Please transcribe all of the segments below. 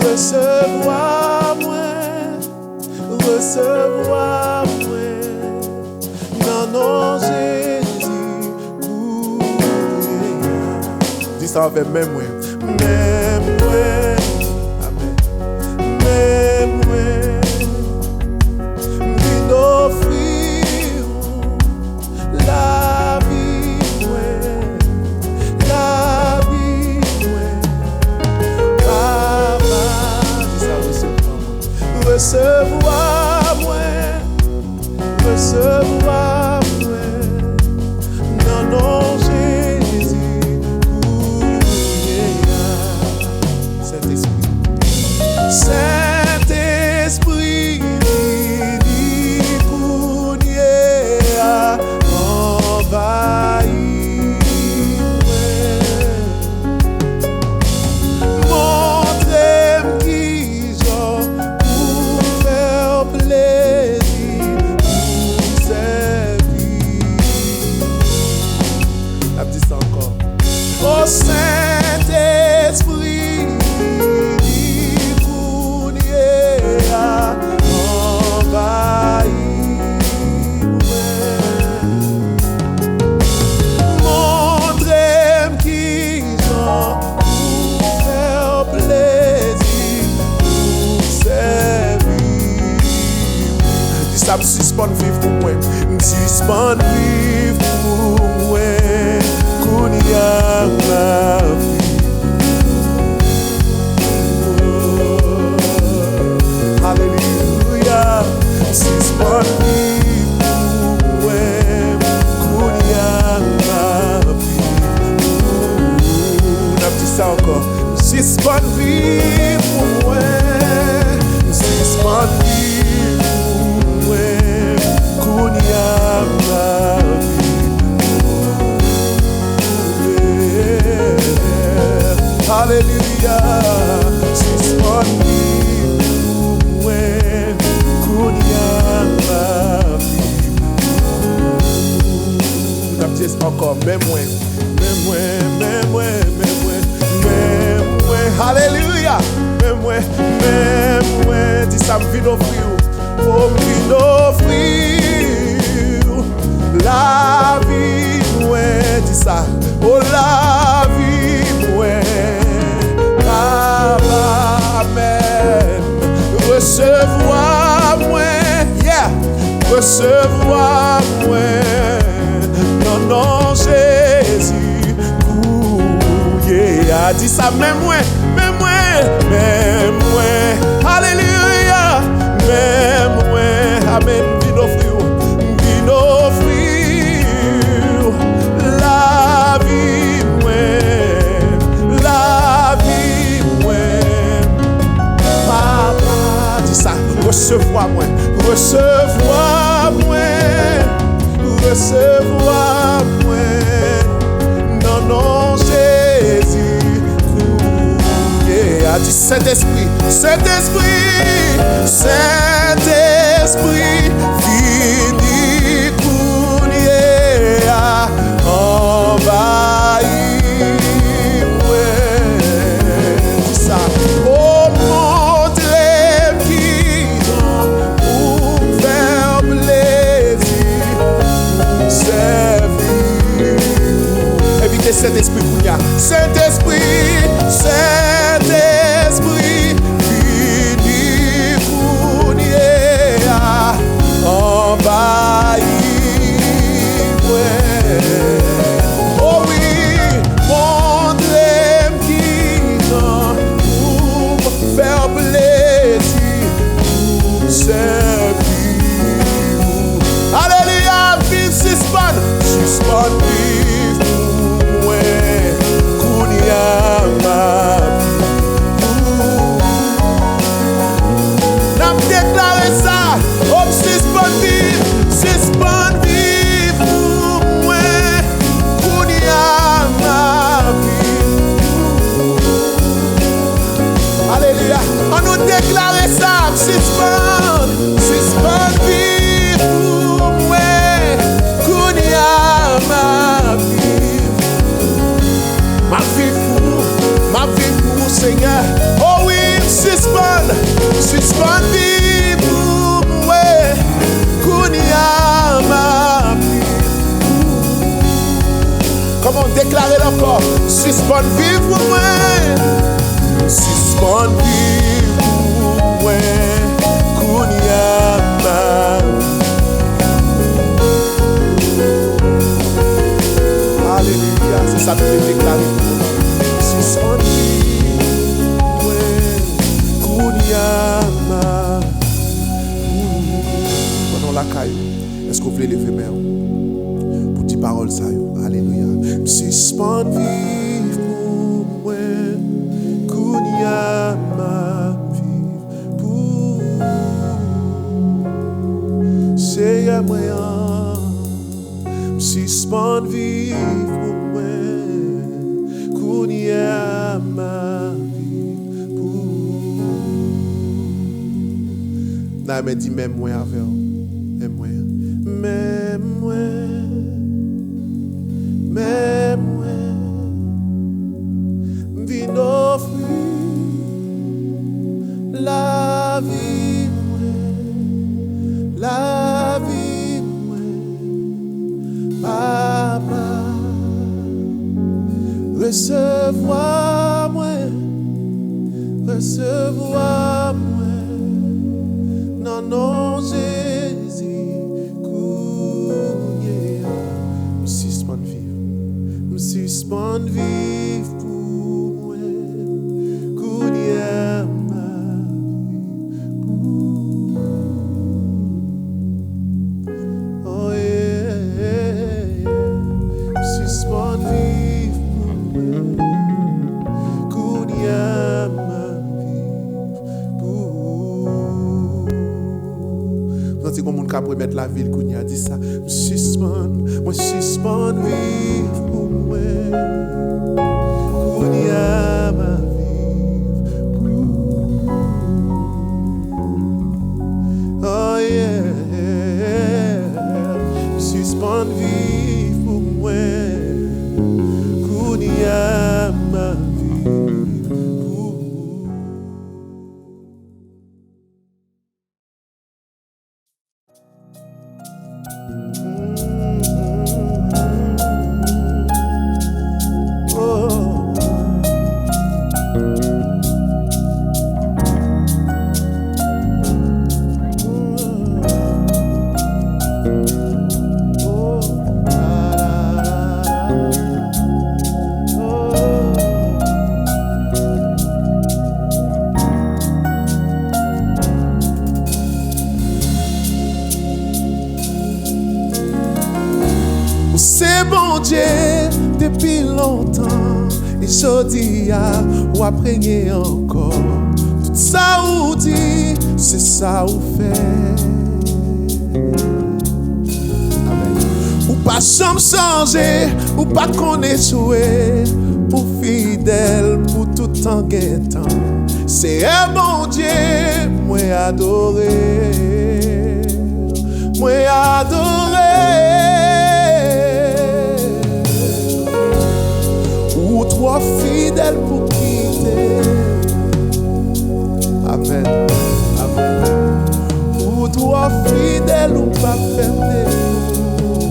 Recevoir-moi, recevoir-moi. Non, non, Jésus. Dis ça avec même moi. Même moi. Amen. Même moi. Vine offrir la vie, la vie, Papa. Dis ça, recevoir-moi. Recevoir-moi. Recevoir-moi. Non, non, Jésus. Saint-Esprit. Saint-Esprit, vini kounia, envahis-moi. Montrez-moi qui j'en pour faire plaisir, pour servir. La dit ça encore. Oh Saint-Esprit, ça me suspend vivre pour moi, me suspend vivre pour moi, qu'on y a ma vie. Oh, Alléluia, suspend vivre pour moi, qu'on y a ma vie. On a dit ça encore, suspend vivre pour moi, suspend vivre. Alléluia, suspend ouais, Kounia ma vie. Encore, même moi, Alléluia, même moi, dis ça me vient offrir, oh me vient offrir la vie, ouais, dis ça, oh la vie, ouais. Amen. Recevoir-moi, yeah. Recevoir-moi. Non, non, Jésus. Yeah. Dis ça, même moi. Alléluia. Même moi. Amen. Vine offrir la vie, la vie. Recevoir-moi, non, non, Jésus, yeah. Dis Saint-Esprit, fini kounia, envahis-moi, dis ça, oh montre qui pour faire plaisir, servir. Évitez Saint-Esprit kounia, Saint-Esprit, fini kounia, envahis-moi. Oh oui, montre-moi qui pour faire plaisir, pour servir. Alléluia, vive suspend vive pour moi, Kounia ma vie. N'a déclaré ça, oh suspend vive pour moi, Kounia ma vie. Alléluia, on nous déclare ça, suspend vive pour moi, Kounia ma vie. Ma vie pour Seigneur, oh oui, suspend. suspend vivre pour moi. Suspend vivre pour moi. Kounyama. Alléluia, c'est ça que je vais déclarer. Suspend vivre pour moi. Kounyama. Pendant la caille, est-ce que vous voulez lever main? Pour dire parole ça. Alléluia. Suspend vivre pour moi. Kounyama. Seigneur moyen, suspend vivre pour moi, Kounia ma vie pour. Non mais dis même moi avec, même moi, viens offrir la vie, la vie, Papa, recevoir moi, non, non, Jésus, me suspend vivre pour moi, Kounia ma vie. Oh yeah, suspend vivre pour moi, Kounia ma vie pour. Vous sentez comme on peut mettre la ville Kounia dit ça. Suspend vivre pour moi, Kounia ma vie pour. Oh yeah, suspend vivre pour moi, Kounia ma vie pour. C'est bon Dieu depuis longtemps. Et je dis ou après encore. Tout ça ou dit, c'est ça ou fait. Amen. Ou pas jamais changer, ou pas connaître jouer. Ou fidèle pour tout temps guettant. C'est un bon Dieu, moi adoré. Moi adoré. Ou trop fidèle pour quitter. Amen, amen. Ou trop fidèle ou pas faire défaut.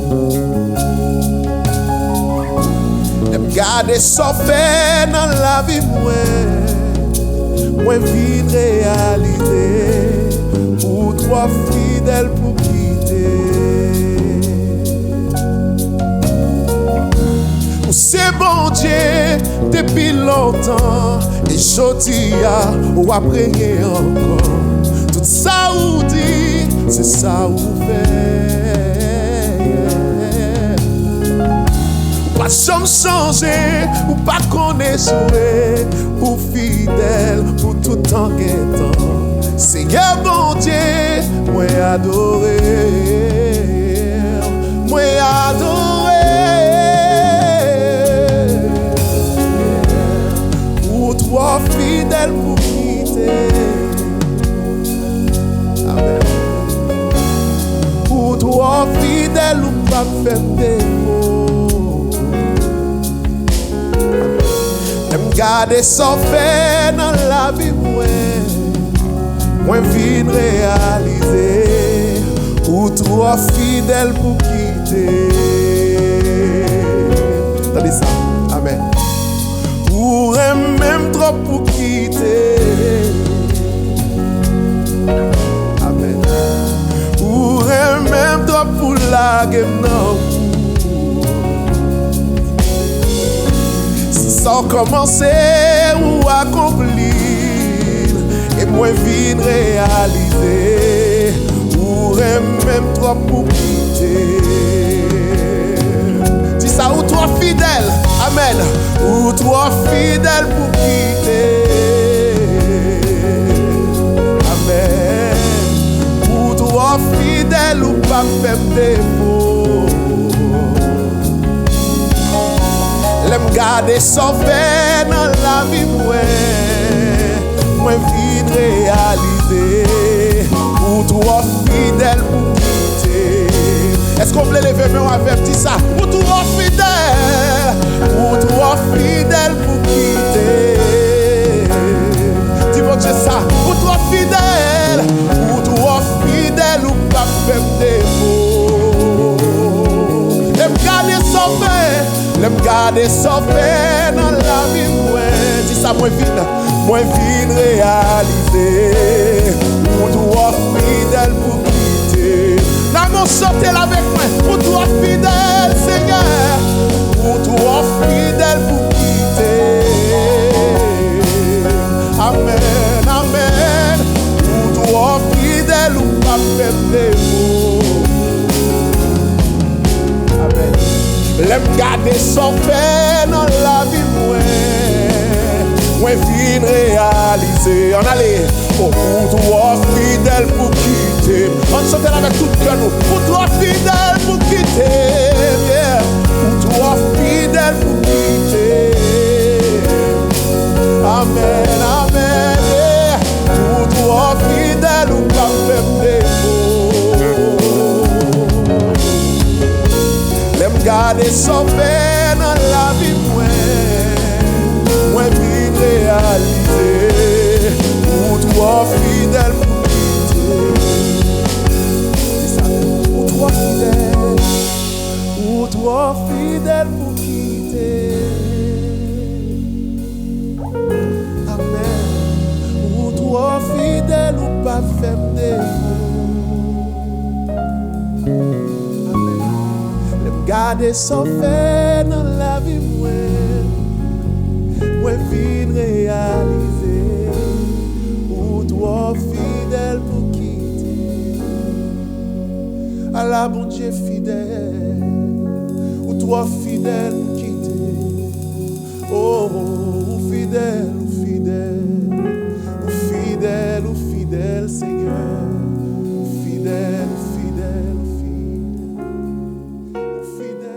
Aime garder son fait dans la vie moi vide réalité. Ou trop fidèle pour quitter. C'est bon Dieu depuis longtemps. Et je dis ou après encore. Tout ça ou dit, c'est ça ou fait. Ou pas jamais changer, ou pas connaître jouer. Ou fidèle pour tout temps guettant. Seigneur bon Dieu, moi adoré. Moi adoré. Trop fidèle pour quitter. Amen. Ou trop fidèle ou pas faire défaut. Aime garder son fait dans la vie moi vide réaliser. Ou trop fidèle pour quitter. Attendez ça. Amen. trop pour quitter. Amen. Ou même trop pour la game, non. Si ça commencer ou accomplir, et moi vine réaliser, ou même trop pour quitter. Dis ça, ou toi fidèle, amen, ou toi fidèle pour quitter. Amen. Ou toi fidèle ou pas faire défaut. L'aime garder sauvé dans la vie, moi vine réaliser. Ou toi fidèle pour quitter. Est-ce qu'on peut lever main avec dit ça? Ou toi fidèle. Ou toi fidèle pour quitter. Dis-moi Dieu ça. Ou toi fidèle. Ou toi fidèle ou pas faire défaut. L'aime garder sauvé. L'aime garder sauvé dans la vie, moi. Dis ça, moi vine réaliser. Ou toi fidèle pour quitter. L'amour chantez avec moi. Ou toi fidèle, Seigneur. Ou toi fidèle pour quitter. Amen, amen. Ou toi fidèle ou pas faire défaut. Amen. L'aime garder son fait dans la vie, moi vine réaliser. On allait, oh, pour toi fidèle pour quitter. On chante avec tout le cœur, pour toi fidèle pour quitter. Yeah. Pour toi fidèle pour quitter. Amen, amen. Yeah. Pour toi fidèle ou pas faire défaut. L'aime garder sauvé dans la vie, moi vine réaliser. Pour toi fidèle pour quitter. C'est ça. Pour toi fidèle. Pour toi fidèle pour quitter. Amen. Pour toi fidèle ou pas faire défaut. Amen. Garder son fait dans la vie, moi vine réaliser. Ou toi fidèle pour quitter. À la bon Dieu fidèle. Ou toi fidèle pour quitter. Oh, ou fidèle, ou fidèle. Ou fidèle, ou fidèle, Seigneur. Ou fidèle, ou fidèle, ou fidèle. Ou fidèle.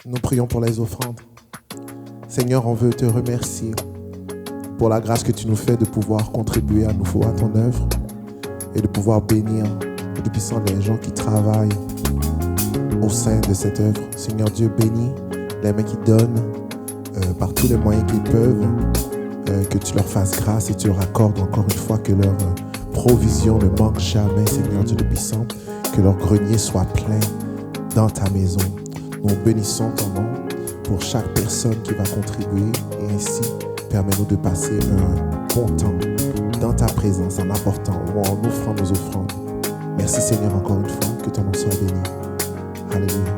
Nous prions pour les offrandes. Seigneur, on veut te remercier pour la grâce que tu nous fais de pouvoir contribuer à nouveau à ton œuvre et de pouvoir bénir de puissants les gens qui travaillent au sein de cette œuvre. Seigneur Dieu, bénis les mains qui donnent par tous les moyens qu'ils peuvent, que tu leur fasses grâce et tu leur accordes encore une fois que leur provision ne manque jamais, Seigneur Dieu de puissant, que leur grenier soit plein dans ta maison. Nous bénissons ton nom pour chaque personne qui va contribuer et ainsi permets-nous de passer un bon temps dans ta présence en apportant ou en offrant nos offrandes. Merci Seigneur encore une fois, que ton nom soit béni. Alléluia.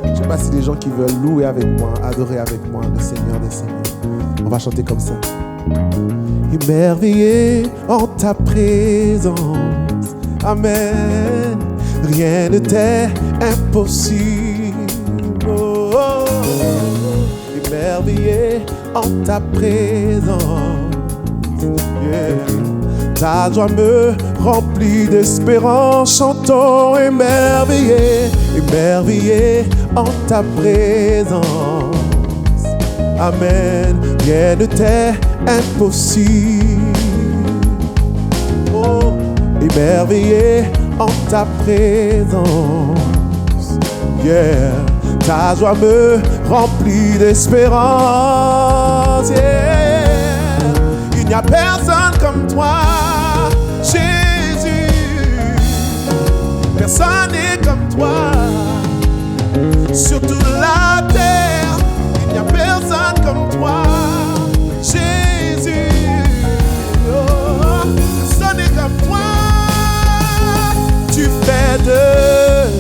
Je ne sais pas si des gens qui veulent louer avec moi, adorer avec moi le Seigneur des Seigneurs. On va chanter comme ça. Émerveillé en ta présence, amen. Rien ne t'est impossible. Oh, oh, oh. Émerveillé en ta présence, yeah. Ta joie me remplit d'espérance. Chantons émerveillé, émerveillé en ta présence, amen. Rien ne t'est impossible. Oh, émerveillé en ta présence, yeah. Ta joie me remplit d'espérance, yeah. Il n'y a personne comme toi, Jésus. Personne n'est comme toi. Sur toute la terre, il n'y a personne comme toi, Jésus. Oh, personne n'est comme toi. Tu fais de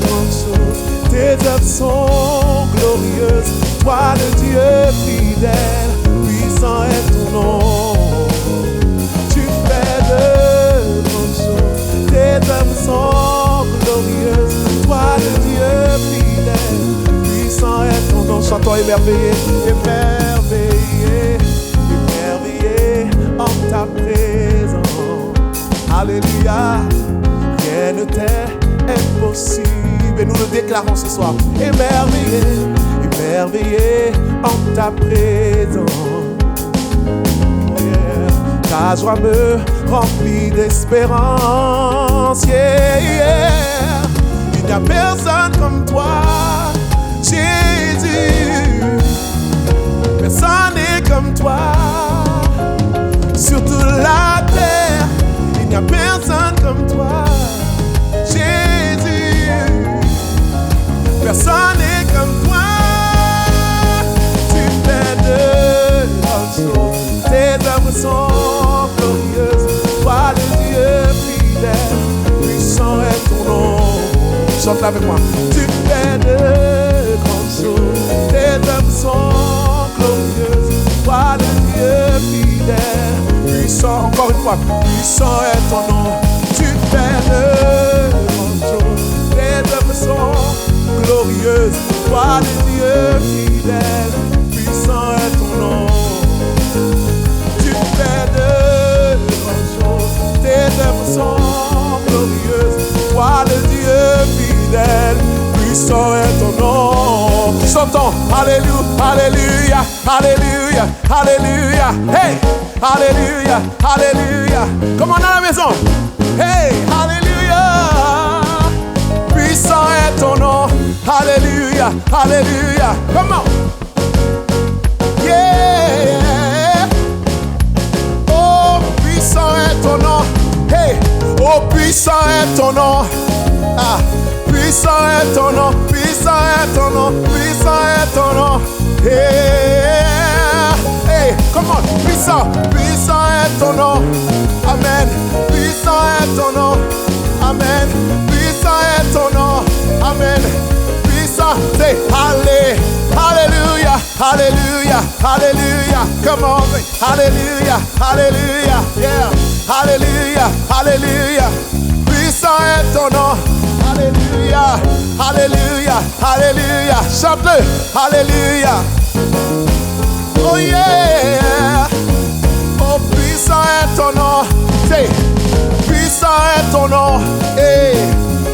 grandes choses, tes œuvres sont glorieuses. Toi le Dieu fidèle, puissant est ton nom. Tu fais de grandes choses, tes œuvres sont glorieuses. Toi le Dieu fidèle, puissant est ton nom. Chantons émerveillé, émerveillé, émerveillé en ta présence. Alléluia, rien ne t'est impossible. Et nous le déclarons ce soir. Émerveillé, émerveillé en ta présence. Yeah. Ta joie me remplit d'espérance. Yeah, yeah. Il n'y a personne comme toi, Jésus. Personne n'est comme toi. Sur toute la terre, il n'y a personne comme toi, Jésus. Personne n'est comme toi. Tu fais de grandes choses, tes œuvres sont glorieuses. Toi le Dieu fidèle, puissant est ton nom. Chante avec moi. Tu fais de grandes choses, tes œuvres sont glorieuses. Toi le Dieu fidèle, puissant, encore une fois, puissant est ton nom. Tu fais de grandes choses, tes œuvres sont glorieuses. Toi le Dieu fidèle, puissant est ton nom. Tu fais de grandes choses, tes œuvres sont glorieuses. Toi le Dieu fidèle, puissant est ton nom. Chantons, alléluia, alléluia, alléluia, alléluia, hey, alléluia, alléluia. Comme on est à la maison, hey, alléluia. Puissant est ton nom, alléluia, alléluia. Comment? Yeah. Oh, puissant est ton nom, hey, oh, puissant est ton nom. Ah, puissant est ton nom, puissant est ton nom, puissant est ton nom. Yeah. Hey, come on, puissant, puissant est ton nom. Amen. Puissant est ton nom. Amen. Puissant est ton nom. Amen. Puissant, c'est allé. Alléluia, alléluia, alléluia. Come on, alléluia, alléluia, yeah. Alléluia, alléluia. Puissant est ton nom. Alléluia, alléluia, alléluia. Chante-le, alléluia. Oh yeah. Oh, puissant est ton nom. C'est puissant est ton nom. Hey.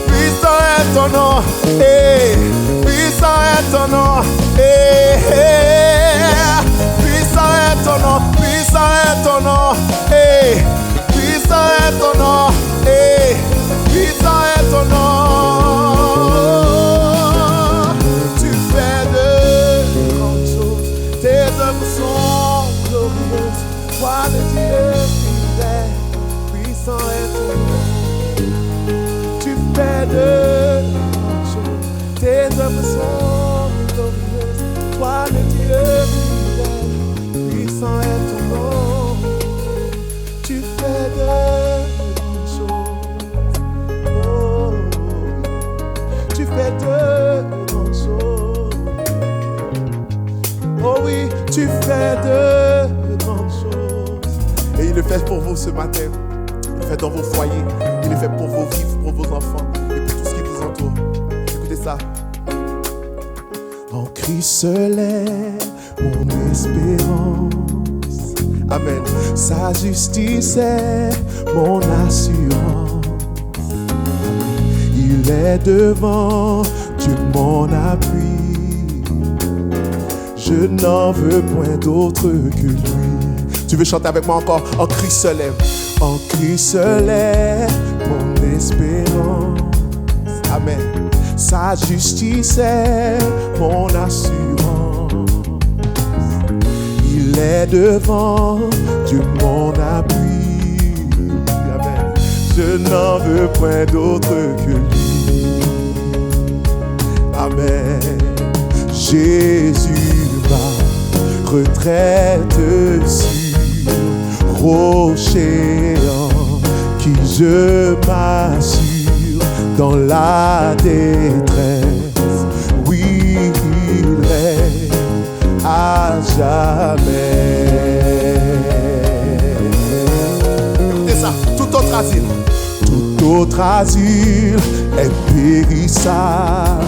Puissant est ton nom. Hey. Puissant est ton nom. Hey. Puissant est ton nom. Puissant est ton nom. Hey. Puissant est ton nom. Hey. Puissant est ton nom. Tu fais de grandes choses, tes œuvres sont glorieuses. Toi le Dieu fidèle, puissant est ton nom. Tu fais de grandes choses, tes œuvres sont glorieuses. Toi le Dieu fidèle, puissant est ton nom. Tu fais de grandes choses. Oh, tu fais de grandes choses. Oh oui, tu fais de grandes choses. Et il le fait pour vous ce matin. Il le fait dans vos foyers. Il le fait pour vos vies, pour vos enfants et pour tout ce qui vous entoure. Écoutez ça. En Christ l'est mon espérance. Amen. Sa justice est mon assurance. Il est devant, Dieu mon appui. Je n'en veux point d'autre que lui. Tu veux chanter avec moi encore? En Christ se lève. En Christ se lève mon espérance. Amen. Sa justice est mon assurance. Il Il est devant, Dieu mon appui. Amen. Je n'en veux point d'autre que lui. Amen. Jésus, ma retraite sur rocher en qui je m'assure dans la détresse. Oui, il règne à jamais. Écoutez ça, tout autre asile. Tout autre asile est périssable.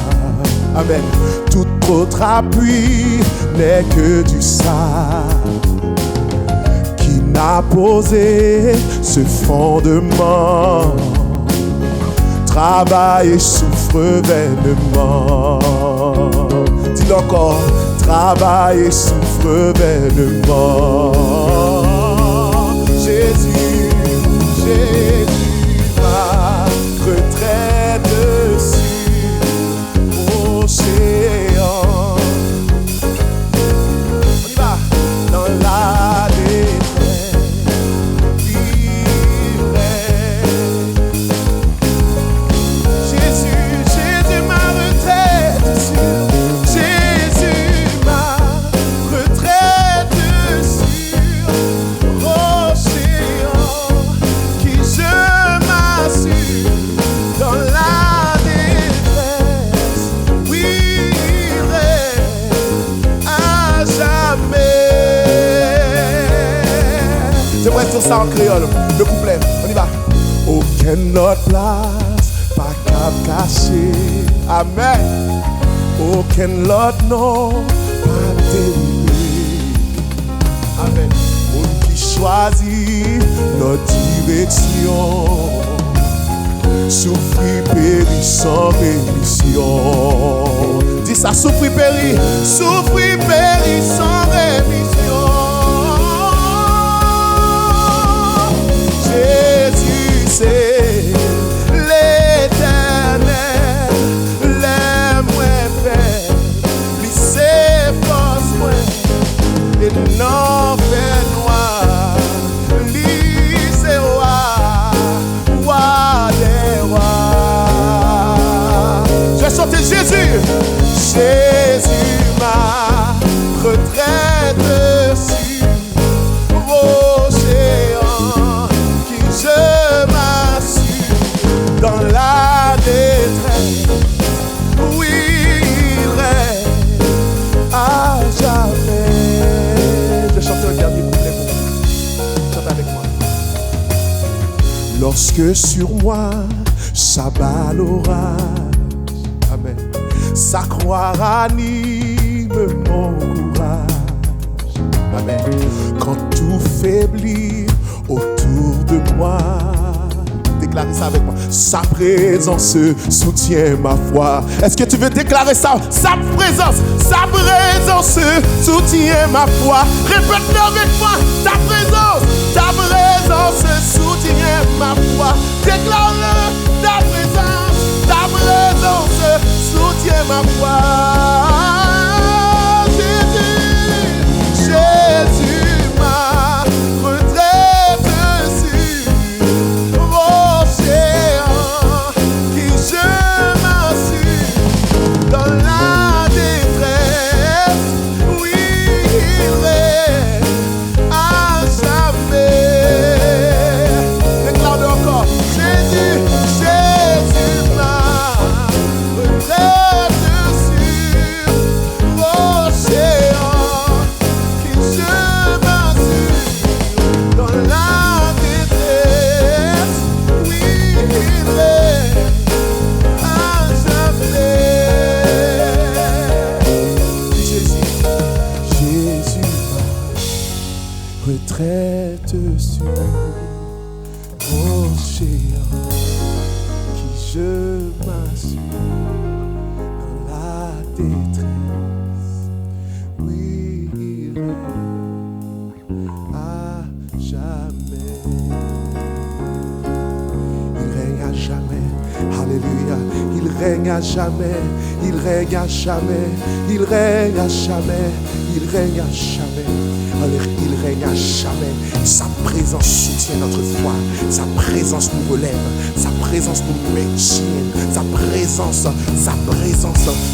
Amen. Tout autre appui n'est que du sable qui n'a posé ce fondement. Travaille et souffre vainement. Dis-le encore. Travaille et souffre vainement. Jésus, Jésus, ma retraite sur l'océan. On y va. Dans la détresse, il règne. Jésus, Jésus, ma retraite sur Jésus, ma retraite sur l'océan, qui je m'assure dans la détresse. Oui, il règne à jamais. J'aimerais dire ça en créole, le couplet, on y va. Aucune autre place, pas cap caché. Amen. Aucun autre nom, pas délivré. Amen. On qui choisit notre direction. Souffrir, périr sans rémission. Dis ça, souffrir, périr sans rémission. Jésus, c'est l'Éternel, les moins faibles, lycée force moins, et non fait noir, lycée roi des rois. Je vais chanter Jésus, Jésus, ma retraite sur l'océan, qui je m'assure dans la détresse. Oui, il règne à jamais. Je chante un dernier couplet pour vous. Chante avec moi. Lorsque sur moi s'abat l'orage, amen, sa croix ranime mon courage, amen. Quand tout faiblit autour de moi, déclarez ça avec moi. Sa présence soutient ma foi. Est-ce que tu veux déclarer ça? Sa présence soutient ma foi. Répète-le avec moi. Ta présence soutient ma foi. Déclare-le. Ta présence soutient ma foi. Jésus, Jésus, ma retraite sur l'océan, qui je m'assure dans la détresse. Oui, il règne à jamais. Déclare-le encore. Jésus, Jésus, ma retraite sur l'océan, qui je m'assure dans la détresse. Oui, il règne à jamais. Jésus, Jésus, ma retraite sur l'océan, qui je m'assure dans la détresse. Oui, il règne à jamais. Il règne à jamais. Alléluia. Il règne à jamais. Il règne à jamais. Il règne à jamais. Il règne à jamais. il règne à jamais. Sa présence soutient notre foi. Sa présence nous relève. Sa présence nous maintient. Sa présence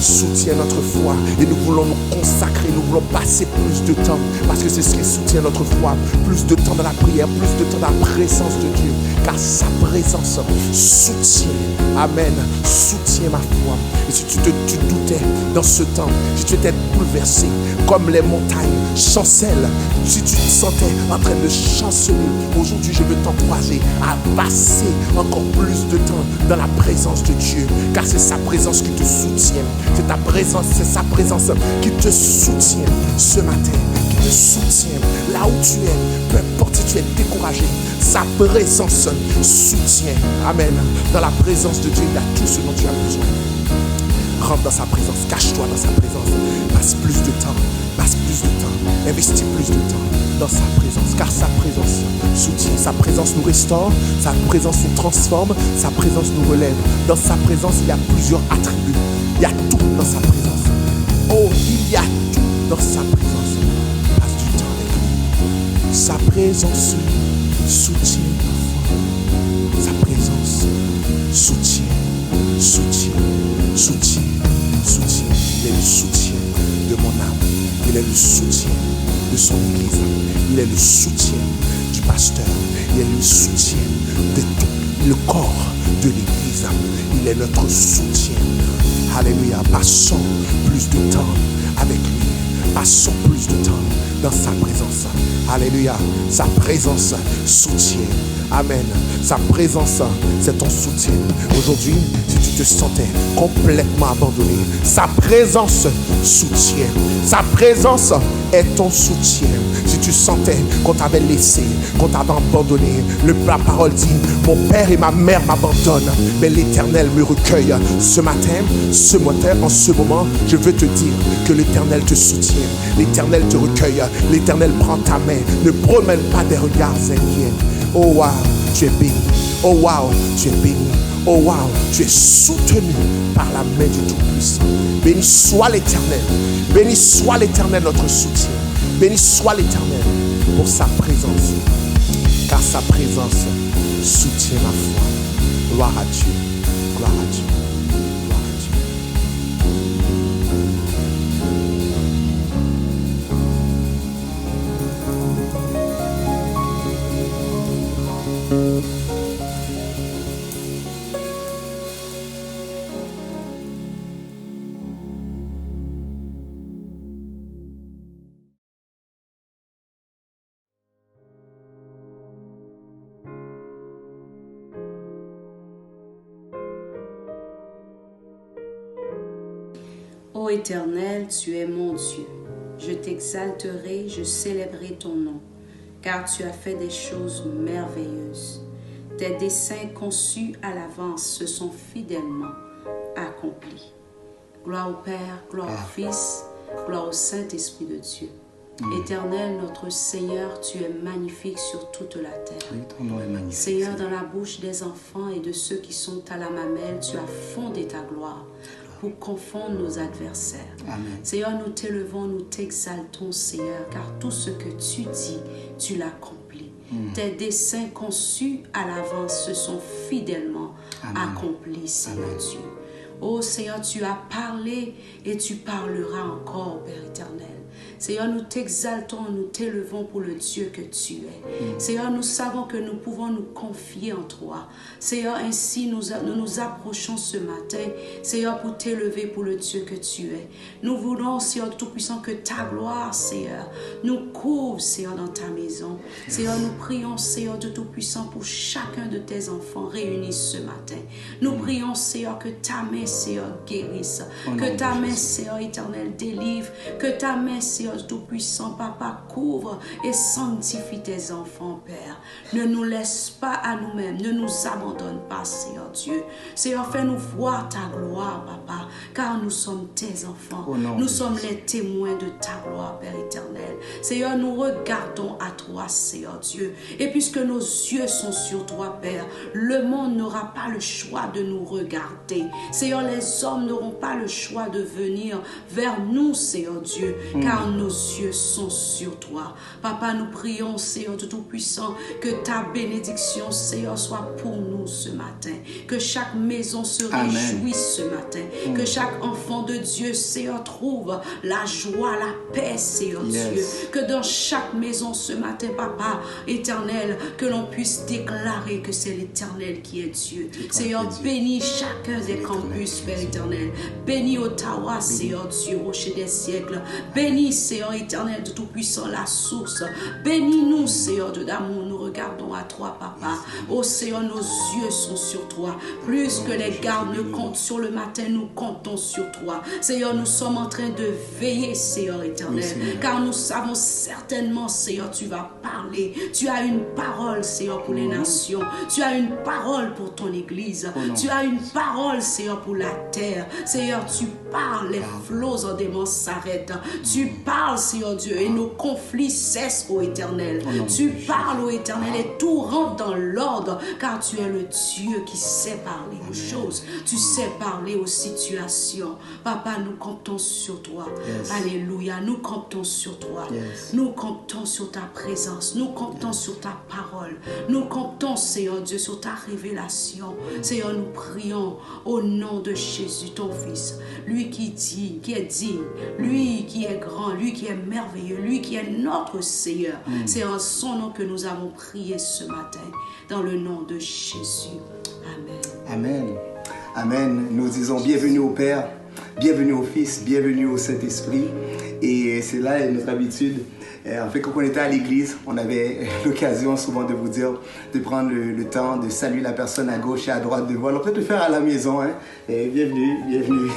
soutient notre foi. Et nous voulons nous consacrer, nous voulons passer plus de temps, parce que c'est ce qui soutient notre foi. Plus de temps dans la prière, plus de temps dans la présence de Dieu, car sa présence soutient, amen, soutient ma foi. Et si tu doutais dans ce temps, si tu étais bouleversé, comme les montagnes chancellent, si tu te sentais en train de chanceler, aujourd'hui je veux t'encourager à passer encore plus de temps dans la présence de Dieu, car c'est sa présence qui te soutient. C'est ta présence, c'est sa présence qui te soutient ce matin, qui te soutient là où tu es, peu importe si tu es découragé, sa présence soutient. Amen. Dans la présence de Dieu, il y a tout ce dont tu as besoin. Rentre dans sa présence, cache-toi dans sa présence, passe plus de temps, investis plus de temps dans sa présence, car sa présence soutient, sa présence nous restaure, sa présence nous transforme, sa présence nous relève. Dans sa présence, il y a plusieurs attributs, il y a tout dans sa présence. Oh, il y a tout dans sa présence. Passe du temps avec lui. Sa présence soutient. Sa présence soutient. Il est le soutien de mon âme. Il est le soutien de son église. Il est le soutien du pasteur. Il est le soutien de tout le corps de l'église. Il est notre soutien. Alléluia. Passons plus de temps avec lui. Passons plus de temps dans sa présence. Alléluia. Sa présence soutient. Amen. Sa présence, c'est ton soutien. Aujourd'hui, si tu te sentais complètement abandonné, sa présence soutient. Sa présence est ton soutien. Si tu sentais qu'on t'avait laissé, qu'on t'avait abandonné, la parole dit, mon père et ma mère m'abandonnent, mais l'Éternel me recueille. Ce matin, en ce moment, je veux te dire que l'Éternel te soutient. L'Éternel te recueille. L'Éternel prend ta main. Ne promène pas des regards inquiets. Oh wow, tu es béni. Oh wow, tu es béni. Oh wow, tu es soutenu par la main du Tout-Puissant. Béni soit l'Éternel. Béni soit l'Éternel, notre soutien. Béni soit l'Éternel pour sa présence. Car sa présence soutient ma foi. Gloire à Dieu. Gloire à Dieu. Gloire à Dieu. Ô Éternel, tu es mon Dieu. Je t'exalterai, je célébrerai ton nom, car tu as fait des choses merveilleuses. Tes desseins conçus à l'avance se sont fidèlement accomplis. Gloire au Père, gloire au Fils, gloire au Saint-Esprit de Dieu. Éternel, notre Seigneur, tu es magnifique sur toute la terre. Oui, ton nom est magnifique. Seigneur, dans la bouche des enfants et de ceux qui sont à la mamelle, tu as fondé ta gloire pour confondre nos adversaires. Amen. Seigneur, nous t'élevons, nous t'exaltons, Seigneur, car tout ce que tu dis, tu l'accomplis. Tes desseins conçus à l'avance se sont fidèlement accomplis, Seigneur Dieu. Oh Seigneur, tu as parlé et tu parleras encore, Père éternel. Seigneur, nous t'exaltons, nous t'élevons pour le Dieu que tu es. Seigneur, nous savons que nous pouvons nous confier en toi. Seigneur, ainsi nous nous approchons ce matin, Seigneur, pour t'élever pour le Dieu que tu es. Nous voulons, Seigneur Tout-Puissant, que ta gloire, Seigneur, nous couvre, Seigneur, dans ta maison. Seigneur, nous prions, Seigneur de Tout-Puissant, pour chacun de tes enfants réunis ce matin. Nous prions, Seigneur, que ta main, Seigneur, guérisse, que ta main, Seigneur éternel, délivre, que ta main, Seigneur Tout-Puissant, Papa, couvre et sanctifie tes enfants, Père. Ne nous laisse pas à nous-mêmes, ne nous abandonne pas, Seigneur Dieu. Seigneur, fais-nous voir ta gloire, Papa, car nous sommes tes enfants. Nous sommes les témoins de ta gloire, Père éternel. Seigneur, nous regardons à toi, Seigneur Dieu. Et puisque nos yeux sont sur toi, Père, le monde n'aura pas le choix de nous regarder. Seigneur, Seigneur, les hommes n'auront pas le choix de venir vers nous, Seigneur Dieu, car nos yeux sont sur toi. Papa, nous prions, Seigneur de Tout-Puissant, que ta bénédiction, Seigneur, soit pour nous ce matin. Que chaque maison se réjouisse ce matin. Que chaque enfant de Dieu, Seigneur, trouve la joie, la paix, Seigneur Dieu. Que dans chaque maison ce matin, Papa éternel, que l'on puisse déclarer que c'est l'Éternel qui est Dieu. Seigneur, bénis chacun des campus, Père éternel. Bénis Ottawa, Seigneur Dieu, rocher des siècles. Bénis, Seigneur éternel de Tout-Puissant, la source. Bénis-nous, Seigneur de d'amour. Nous regardons à toi, Papa. Oh Seigneur, nos yeux sont sur toi. Plus que les gardes ne comptent sur le matin, nous comptons sur toi. Seigneur, nous sommes en train de veiller, Seigneur éternel. Car nous savons certainement, Seigneur, tu vas parler. Tu as une parole, Seigneur, pour les nations. Tu as une parole pour ton Église. Tu as une parole, Seigneur, pour la terre. Seigneur, tu parles, les flots en démence s'arrêtent. Tu parles, Seigneur Dieu, et nos conflits cessent, ô Éternel. Tu parles, ô Éternel, et tout rentre dans l'ordre, car tu es le Dieu qui sait parler aux choses. Tu sais parler aux situations. Papa, nous comptons sur toi. Alléluia. Nous comptons sur toi. Nous comptons sur ta présence. Nous comptons sur ta parole. Nous comptons, Seigneur Dieu, sur ta révélation. Seigneur, nous prions au nom de Jésus, ton Fils. Lui qui dit, qui est digne, lui qui est grand, lui qui est merveilleux, lui qui est notre Seigneur. C'est en son nom que nous avons prié ce matin. Dans le nom de Jésus. Amen. Amen. Amen. Nous disons bienvenue au Père, bienvenue au Fils, bienvenue au Saint-Esprit. Et c'est là notre habitude. En fait, quand on était à l'église, on avait l'occasion souvent de vous dire de prendre le temps de saluer la personne à gauche et à droite de vous. Alors peut-être le faire à la maison. Hein? Et bienvenue, bienvenue.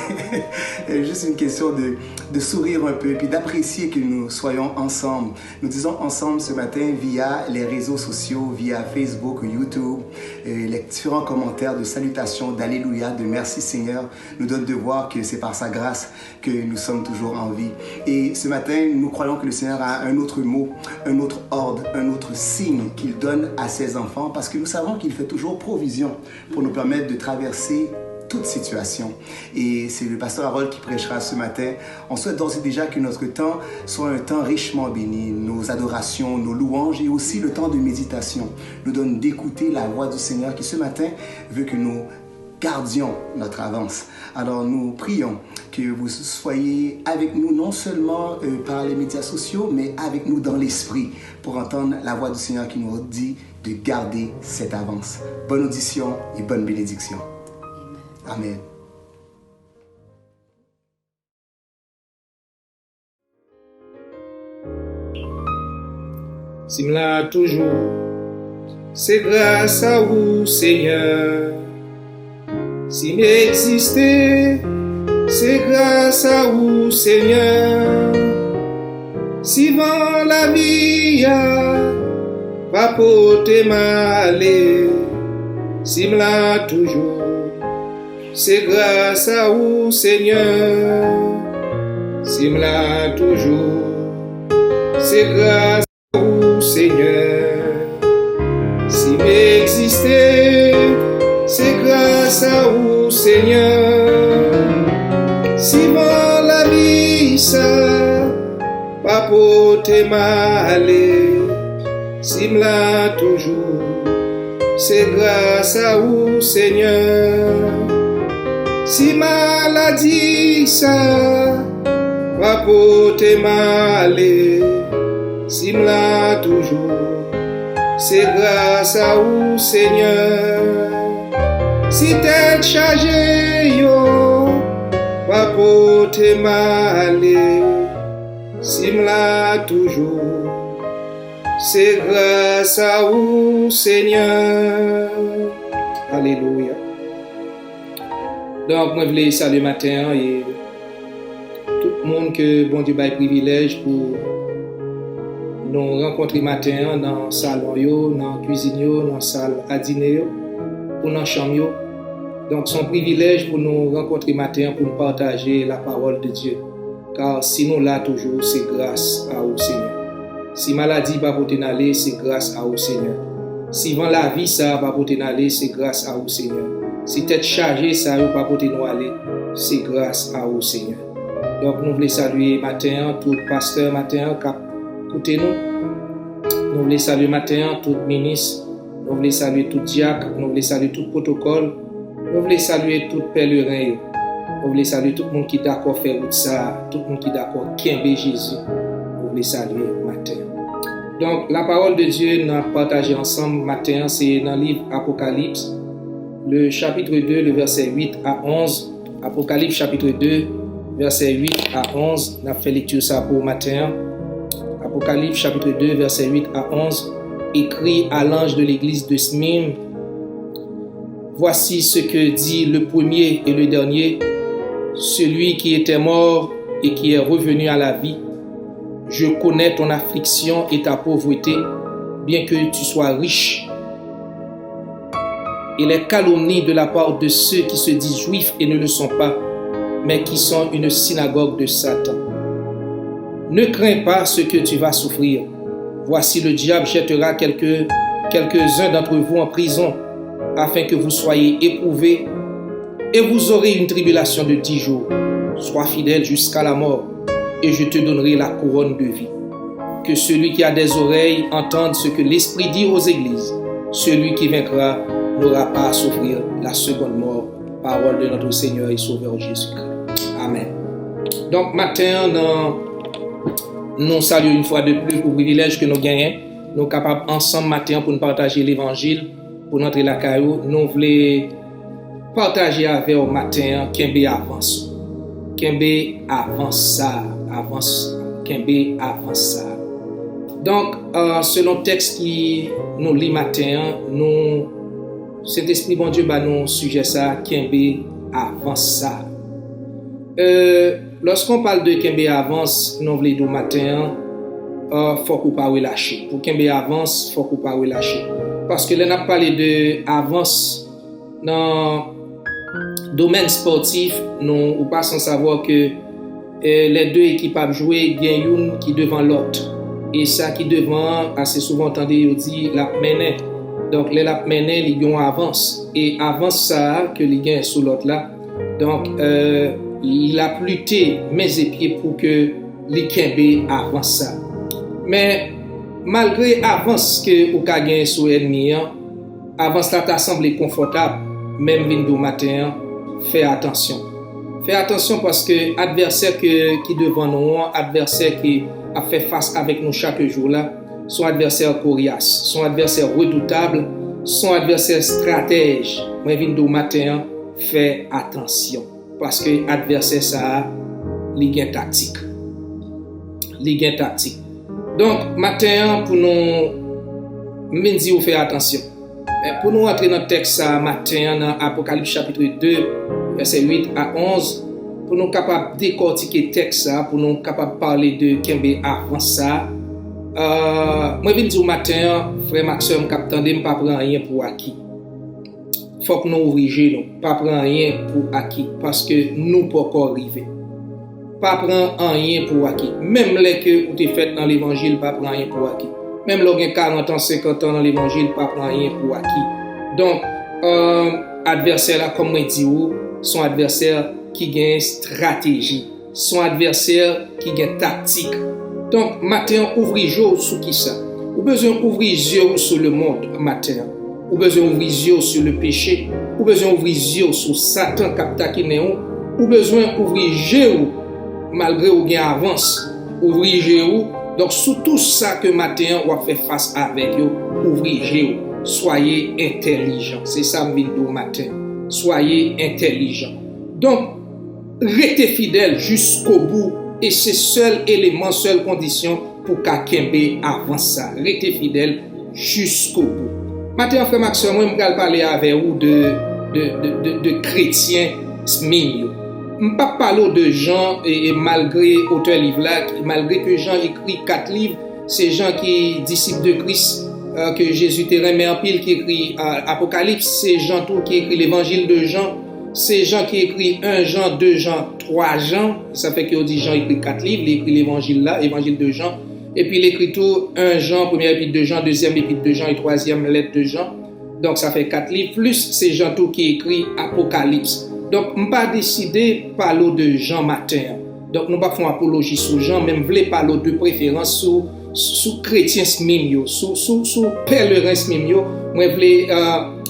Juste une question de sourire un peu et puis d'apprécier que nous soyons ensemble. Nous disons ensemble ce matin via les réseaux sociaux, via Facebook, YouTube, les différents commentaires de salutations, d'alléluia, de merci Seigneur nous donnent de voir que c'est par sa grâce que nous sommes toujours en vie. Et ce matin, nous croyons que le Seigneur a un autre mot, un autre ordre, un autre signe qu'il donne à ses enfants parce que nous savons qu'il fait toujours provision pour nous permettre de traverser toute situation. Et c'est le pasteur Harold qui prêchera ce matin. On souhaite d'ores et déjà que notre temps soit un temps richement béni. Nos adorations, nos louanges et aussi le temps de méditation nous donnent d'écouter la voix du Seigneur qui ce matin veut que nous gardions notre avance. Alors nous prions que vous soyez avec nous non seulement par les médias sociaux, mais avec nous dans l'esprit pour entendre la voix du Seigneur qui nous dit de garder cette avance. Bonne audition et bonne bénédiction. Amen. Simla toujours, c'est grâce à vous, Seigneur. Si m'exister, c'est grâce à vous, Seigneur. Si vent la vie pas porter mal, si m'la toujours, c'est grâce à vous, Seigneur. Si m'la toujours, c'est grâce à vous, Seigneur. Si m'exister, c'est grâce à vous, Seigneur. Si vent la vie ça pas porter mal, si m'la toujours, c'est grâce à vous, Seigneur. Si maladie ça pas porter mal, si m'la toujours, c'est grâce à vous, Seigneur. Si tête chargée, yo, pas porter mal, si m'la toujours, c'est grâce à vous, Seigneur. Alléluia. Donc, moi, je voulais saluer matin et tout le monde que bon Dieu bail privilège pour nous rencontrer matin dans le salon, dans la cuisine, dans la salle à dîner, ou dans la chambre. Donc, c'est un privilège pour nous rencontrer matin pour nous partager la parole de Dieu. Car sinon, là, toujours, c'est grâce à vous, Seigneur. Si maladie va porter n'aller, c'est grâce à vous, Seigneur. Si vent la vie, ça va pas porter aller, c'est grâce à vous, Seigneur. Si tête chargée, ça va pas porter nous aller, c'est grâce à vous, Seigneur. Donc, nous voulons saluer matin, tout pasteur matin, qui écoutez nous. Nous voulons saluer matin, tout ministre. Nous voulons saluer tout diacre. Nous voulons saluer tout protocole. Nous voulons saluer tout pèlerin. Nous voulons saluer tout le monde qui est d'accord faire ça, tout le monde qui est d'accord qu'aimer Jésus. Nous voulons saluer matin. Donc, la parole de Dieu, nous avons partagé ensemble matin, c'est dans le livre Apocalypse, le chapitre 2, le verset 8 à 11. Apocalypse chapitre 2, verset 8 à 11. Nous avons fait lecture ça pour matin. Apocalypse chapitre 2, verset 8 à 11. Écrit à l'ange de l'église de Smyrne. Voici ce que dit le premier et le dernier, celui qui était mort et qui est revenu à la vie. Je connais ton affliction et ta pauvreté, bien que tu sois riche. Et les calomnies de la part de ceux qui se disent juifs et ne le sont pas, mais qui sont une synagogue de Satan. Ne crains pas ce que tu vas souffrir. Voici le diable jettera quelques-uns d'entre vous en prison, afin que vous soyez éprouvés, et vous aurez une tribulation de 10 jours. Sois fidèle jusqu'à la mort, et je te donnerai la couronne de vie. Que celui qui a des oreilles entende ce que l'Esprit dit aux églises. Celui qui vaincra n'aura pas à souffrir la seconde mort. Parole de notre Seigneur et Sauveur Jésus-Christ. Amen. Donc, matin, nous saluons une fois de plus pour le privilège que nous gagnons. Nous sommes capables ensemble matin pour nous partager l'évangile, pour notre la caillou. Nous voulons partager avec vous matin Kembe avance. Kembe avance ça. Kembe avance ça. Donc, selon le texte qui nous lit matin, cet esprit bon Dieu va nous suggérer ça, Kembe avance ça. Lorsqu'on parle de Kembe avance, nous voulons dire matin, faut qu'on pas relâcher. Pour Kembe avance, faut qu'on pas relâcher. Parce que là, on a parlé de avance dans le domaine sportif, nous ou pas sans savoir que les deux équipes à jouer, il y a une qui devant l'autre. Et ça qui devant, assez souvent entendu, on dit la mener. Donc, les la mener, ils ont avance. Et avance ça, que les gains sous l'autre là. Donc, il a lutté mes épieds pour que les Kembe avance ça. Mais, malgré avance que ou ka gagne sous ennemi, avance là t'a semblé confortable, même vindo matin, fais attention. Fais attention parce que adversaire qui devant nous, adversaire qui a fait face avec nous chaque jour là, son adversaire coriace, son adversaire redoutable, son adversaire stratège. Moi vindo matin, fais attention parce que adversaire ça, li gen tactique. Donc, matin, pour nous, Menzi ou faire attention. Pour nous entrer dans le texte matin, dans Apocalypse chapitre 2, verset 8 à 11, pour nous capables de décortiquer le texte, pour nous capables de parler de Kembe avant ça. Moi, je dis au matin, frère Maxime, capitaine, je ne pas prendre rien pour acquis. Il faut que nous ouvrions, pas prendre rien pour acquis, parce que nous ne pouvons pas arriver. Pas prendre rien pour acquis. Même les que vous avez fait dans l'évangile, pas prendre rien pour acquis. Même les qui ont 40 ans, 50 ans dans l'évangile, pas prendre rien pour acquis. Donc, adversaire là, comme je dis, son adversaire qui a une stratégie, son adversaire qui a une tactique. Donc, matin, ouvrez les yeux sur qui ça? Vous avez besoin d'ouvrir les yeux sur le monde matin. Vous avez besoin d'ouvrir les yeux sur le péché. Vous avez besoin d'ouvrir les yeux sur Satan qui attaque nous. Vous avez besoin d'ouvrir les yeux malgré ou gain avance. Ouvrir les yeux. Donc, sur tout ça que matin, on va faire face avec vous, ouvrez les yeux. Soyez intelligents. C'est ça que je dis matin. Soyez intelligents. Donc, restez fidèles jusqu'au bout. Et c'est seul élément, seule condition pour Kembe avance ça. Restez fidèles jusqu'au bout. Maintenant, frère Maxime, moi, je vais parler avec vous de chrétiens Smyrne. Je ne vais pas parler de gens, et malgré auteur livre là, malgré que Jean écrit 4 livres, c'est Jean qui est disciple de Christ, que Jésus te remet en pile, qui écrit Apocalypse, c'est Jean tout qui écrit l'évangile de Jean, c'est Jean qui écrit 1 Jean, 2 Jean, 3 Jean, ça fait qu'on dit Jean écrit 4 livres, il écrit l'évangile là, évangile de Jean, Et puis l'écriture 1 Jean, première épître de Jean, deuxième épître de Jean et troisième lettre de Jean. Donc ça fait 4 livres, plus c'est Jean tout qui écrit Apocalypse. Donc je n'ai pas décidé de parler de Jean matin. Donc nous ne faisons pas apologie sur Jean, mais je voulais parler de préférence sur chrétiens mimio, sur pèlerins mimio. Moi je voulais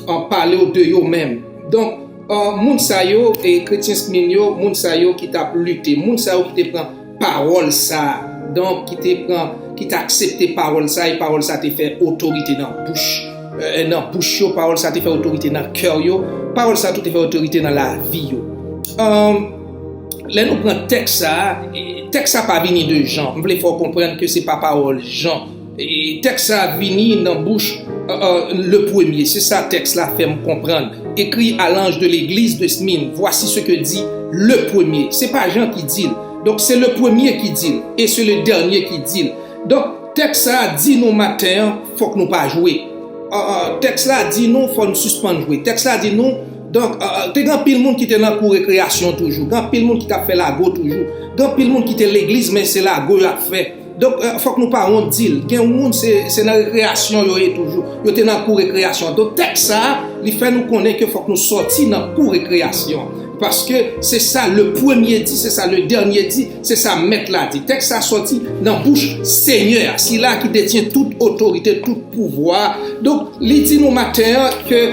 en parler de eux-mêmes. Donc moun sa yo et chrétiens mimio, moun sa yo qui t'a lutté, moun sa yo qui te prend parole ça. Donc qui t'a accepté parole ça et parole ça te fait autorité dans la bouche. Dans bouche yo, parole ça te fait autorité dans cœur yo, parole ça te fait autorité dans la vie yo. Là nous prend texte ça pas vini de Jean. On voulait faut comprendre que c'est pas parole Jean. Et texte ça vini dans bouche le premier. C'est ça texte là fait me comprendre. Écrit à l'ange de l'église de Smyrne. Voici ce que dit le premier. C'est pas Jean qui dit. Donc c'est le premier qui dit et c'est le dernier qui dit. Donc texte ça dit nous matin, faut que nous pas jouer. Texte là dit nous faut nous suspendre jouer. Texte là dit nous donc t'es grand pile monde qui était dans cour récréation toujours, grand pile monde qui t'a fait la go toujours, grand pile monde qui était l'église mais c'est la go l'a fait. Donc faut que nous pas on dit gen monde c'est dans récréation yo est toujours, yo était dans cour récréation. Donc texte ça, il fait nous connaître que faut que nous sortir dans cour récréation. Parce que c'est ça le premier dit, c'est ça le dernier dit, c'est ça maître là dit. Texte ça sorti dans bouche Seigneur, c'est là qui détient toute autorité, tout pouvoir. Donc, il dit nous matin que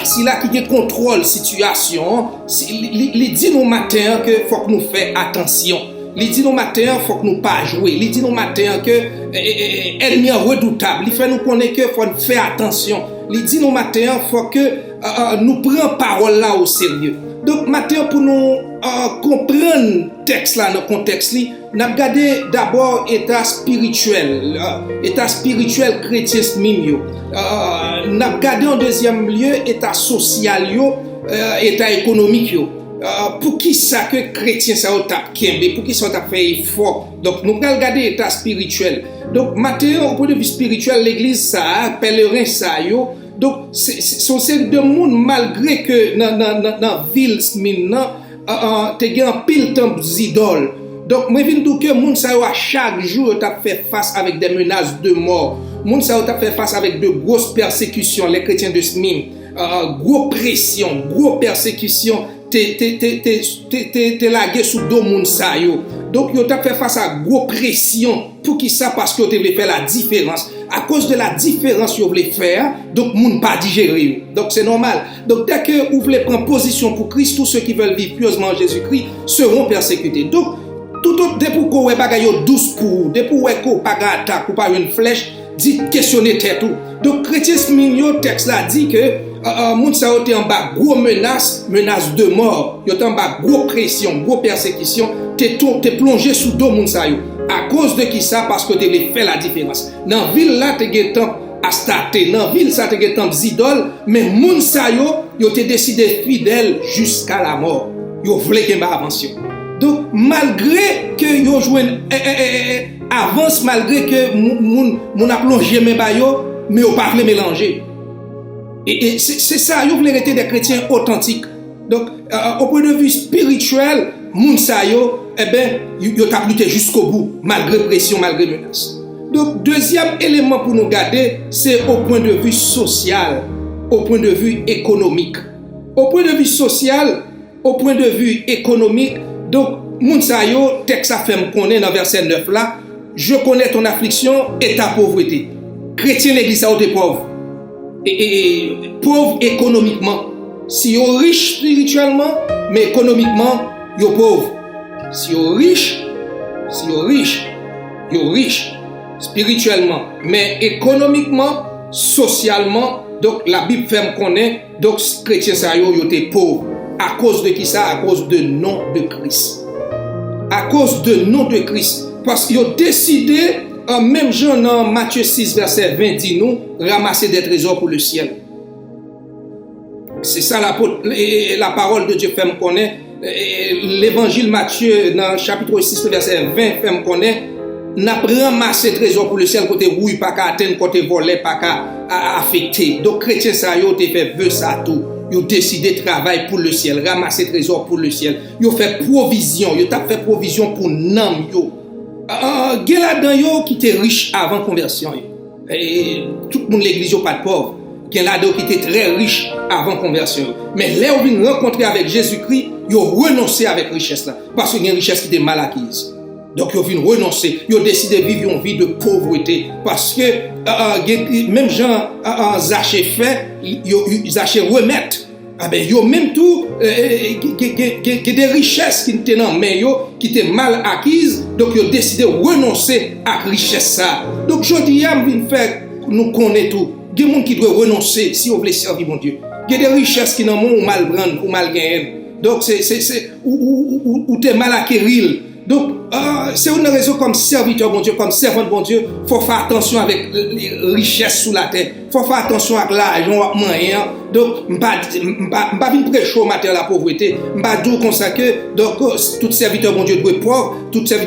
c'est là qui contrôle situation, il dit nous matin que faut que nous fassions attention. Il dit nous matin faut que nous pas jouer. Il dit nous matin que ennemi redoutable. Il fait nous connaître que faut faire attention. Il dit nous matin faut que nous prenions parole là au sérieux. Donc matin pour nous comprendre texte là dans contexte li, n'a regardé d'abord état spirituel chrétien mimio. N'a regardé en deuxième lieu état social yo, état économique yo. Pour qui ça que chrétien ça au tap kembe, pour qui ça t'a fait effort. Donc nous allons regarder l'état spirituel. Donc maintenant au point de vue spirituel l'église ça pèlerin ça yo. Donc son série de monde malgré que dans ville maintenant t'es gain pile temps d'idole. Donc moi viens dire que monde ça à chaque jour t'a fait face avec des menaces de mort. Monde ça t'a fait face avec de grosses persécutions les chrétiens de Smyrne. Gros pression, gros persécution. T'es lagué sous deux moun sa yo. Donc yo t'a fait face à gros pression pour qui ça parce que yo voulait faire la différence. À cause de la différence yo voulait faire, donc moun pas digérer. Donc c'est normal. Donc dès que vous voulez prendre position pour Christ, tous ceux qui veulent vivre pieusement en Jésus-Christ seront persécutés. Donc tout autre depuis qu'on ouais bagay yo douce pour, depuis ouais ko pas attaque ou pas une flèche, dit questionner tête tout. Donc chrétien mignon texte là dit que moun sa yo te en bas gros menace de mort, yo te en bas gros pression, gros persécution, te plongé sous dos moun sa yo. À cause de qui ça? Parce que tu voulais faire la différence. Dans ville là tu gen temps à starter, dans ville ça tu gen temps d'idole, mais moun sa yo te décidé fidèle jusqu'à la mort. Yo voulait qu'il y ait avancement. Donc malgré que yo joine avance malgré que moun a plongé mes ba yo, mais yo pas voulu mélanger. Et c'est ça, ils voulaient être des chrétiens authentiques. Donc, au point de vue spirituel, moun sa yo, yo t'a lutté jusqu'au bout, malgré pression, malgré menace. Donc, deuxième élément pour nous garder, c'est au point de vue social, au point de vue économique. Au point de vue social, au point de vue économique, donc, moun sa yo, texte a fait me connaître dans verset 9 là, je connais ton affliction et ta pauvreté. Chrétien l'église a été pauvre. Et pauvre économiquement. Si yo riche spirituellement, mais économiquement, yo pauvre. Si yo riche spirituellement, mais économiquement, socialement, donc la Bible fait me connaître, donc chrétien ça yo te pauvre. À cause de qui ça? À cause de nom de Christ. À cause de nom de Christ. Parce qu'ils ont décidé, même Jean dans Matthieu 6, verset 20, dit nous, ramasser des trésors pour le ciel. C'est ça la parole de Dieu fait me connaître. L'évangile Matthieu, dans chapitre 6, verset 20, fait me connaître. N'a pas ramassé des trésors pour le ciel, côté rouille, pas qu'à atteindre, côté volé, pas qu'à affecter. Donc, chrétien, ça, yo, te fait vœu ça tout. Yo décidé de travailler pour le ciel, ramasser trésors pour le ciel. Yo fait provision, yo t'a fait provision pour nam yo. gen là-dedans yo qui était riche avant conversion. Et tout le monde l'église yo pas de pauvre. Gen là-dedans qui était très riche avant conversion. Mais là où vient rencontrer avec Jésus-Christ, yo renoncé avec richesse là parce que y a une richesse qui était mal acquise. Donc ils viennent renoncer, ils ont décidé de vivre une vie de pauvreté parce que même Jean Zachée fait, Zachée remettre. Ah ben yo même tout des richesses qui étaient dans main yo qui étaient mal acquises, donc ils ont décidé de renoncer à richesse ça. Donc je dis à me faire nous connaît tout. Il y a des gens qui doivent renoncer si on veut servir mon Dieu. Il y a des richesses qui n'ont ou mal prendre ou mal gagner. Donc c'est ou t'es mal acquérir. Donc, c'est une raison comme serviteur bon Dieu, comme servant de bon Dieu, il faut faire attention avec les richesses sous la terre. Il faut faire attention avec l'argent, avec moyen. Donc, je ne vais pas venir prêcher au matin la pauvreté. Je ne vais pas dire comme ça que donc, tout serviteur bon Dieu doit être pauvre.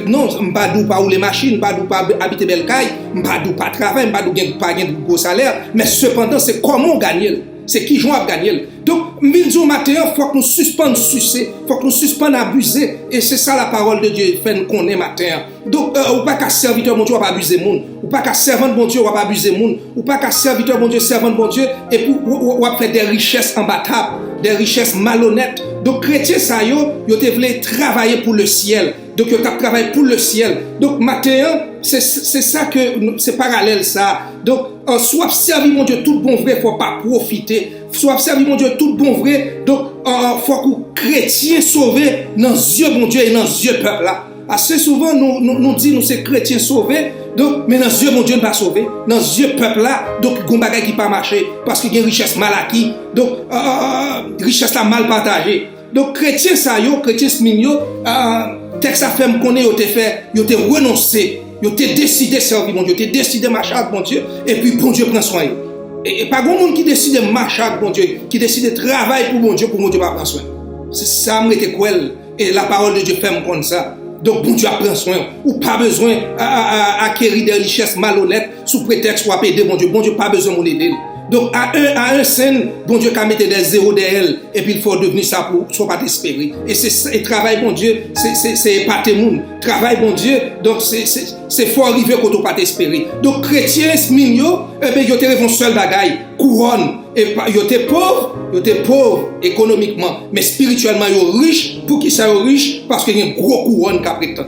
Non, je ne vais pas dire pas rouler machine, je ne vais pas dire pas habiter belle caille, je ne vais pas dire pas travailler, je ne vais pas gagner de gros salaire. Mais cependant, c'est comment gagner. C'est qui joue à gagner. Donc, au matin, il faut que nous suspendions sucer, il faut que nous suspendions abuser. Et c'est ça la parole de Dieu fait nous connaître matin. Donc, ou pas qu'à serviteur bon Dieu, on va pas abuser le monde. Ou pas qu'à servant bon Dieu, on va pas abuser le monde. Ou pas qu'à serviteur bon Dieu, servant bon Dieu, et puis on va faire des richesses imbattables, des richesses malhonnêtes. Donc, chrétiens, ça yo voulaient travailler pour le ciel. Donc, ils ont travaillé pour le ciel. Donc, matin, c'est ça que c'est parallèle ça. Donc, soit servir mon Dieu tout bon vrai, faut pas profiter. Soit servir mon Dieu tout bon vrai. Donc, faut que chrétiens sauvés dans les yeux mon Dieu et dans les yeux peuple là. Assez souvent nous disons nous c'est chrétiens sauvés. Donc, mais dans les yeux mon Dieu ne pas sauvé. Dans les yeux peuple là, donc il y a des bagages qui pas marché parce qu'il y a une richesse mal acquise. Donc, richesse là mal partagée. Donc, chrétiens ça yo, chrétiens mignon, texte ça fait me connaître, yo te renoncé. Yo te décidé de servir mon Dieu, yo te décidé de marcher avec mon Dieu, et puis bon Dieu prend soin. Et pas grand monde qui décide de marcher avec mon Dieu, qui décide de travailler pour mon Dieu pas prendre soin. C'est ça, me était quoi. Et la parole de Dieu fait me comme ça. Donc bon Dieu prend soin. Ou pas besoin d'acquérir des richesses malhonnêtes sous prétexte ou aider mon Dieu. Bon Dieu pas besoin de l'aider. Donc à un scène, bon Dieu qui mettre des zéros derrière et puis il faut devenir ça pour soit pas espérer. Et travail bon Dieu, c'est épater monde. Travail bon Dieu, donc c'est faut arriver quand on pas espérer. Donc chrétiens mignon, et ben yo te revont seul bagaille, couronne et yo te pauvre économiquement, mais spirituellement yo riche. Pour qui ça yo riche parce qu'il y a une gros couronne qui prétend.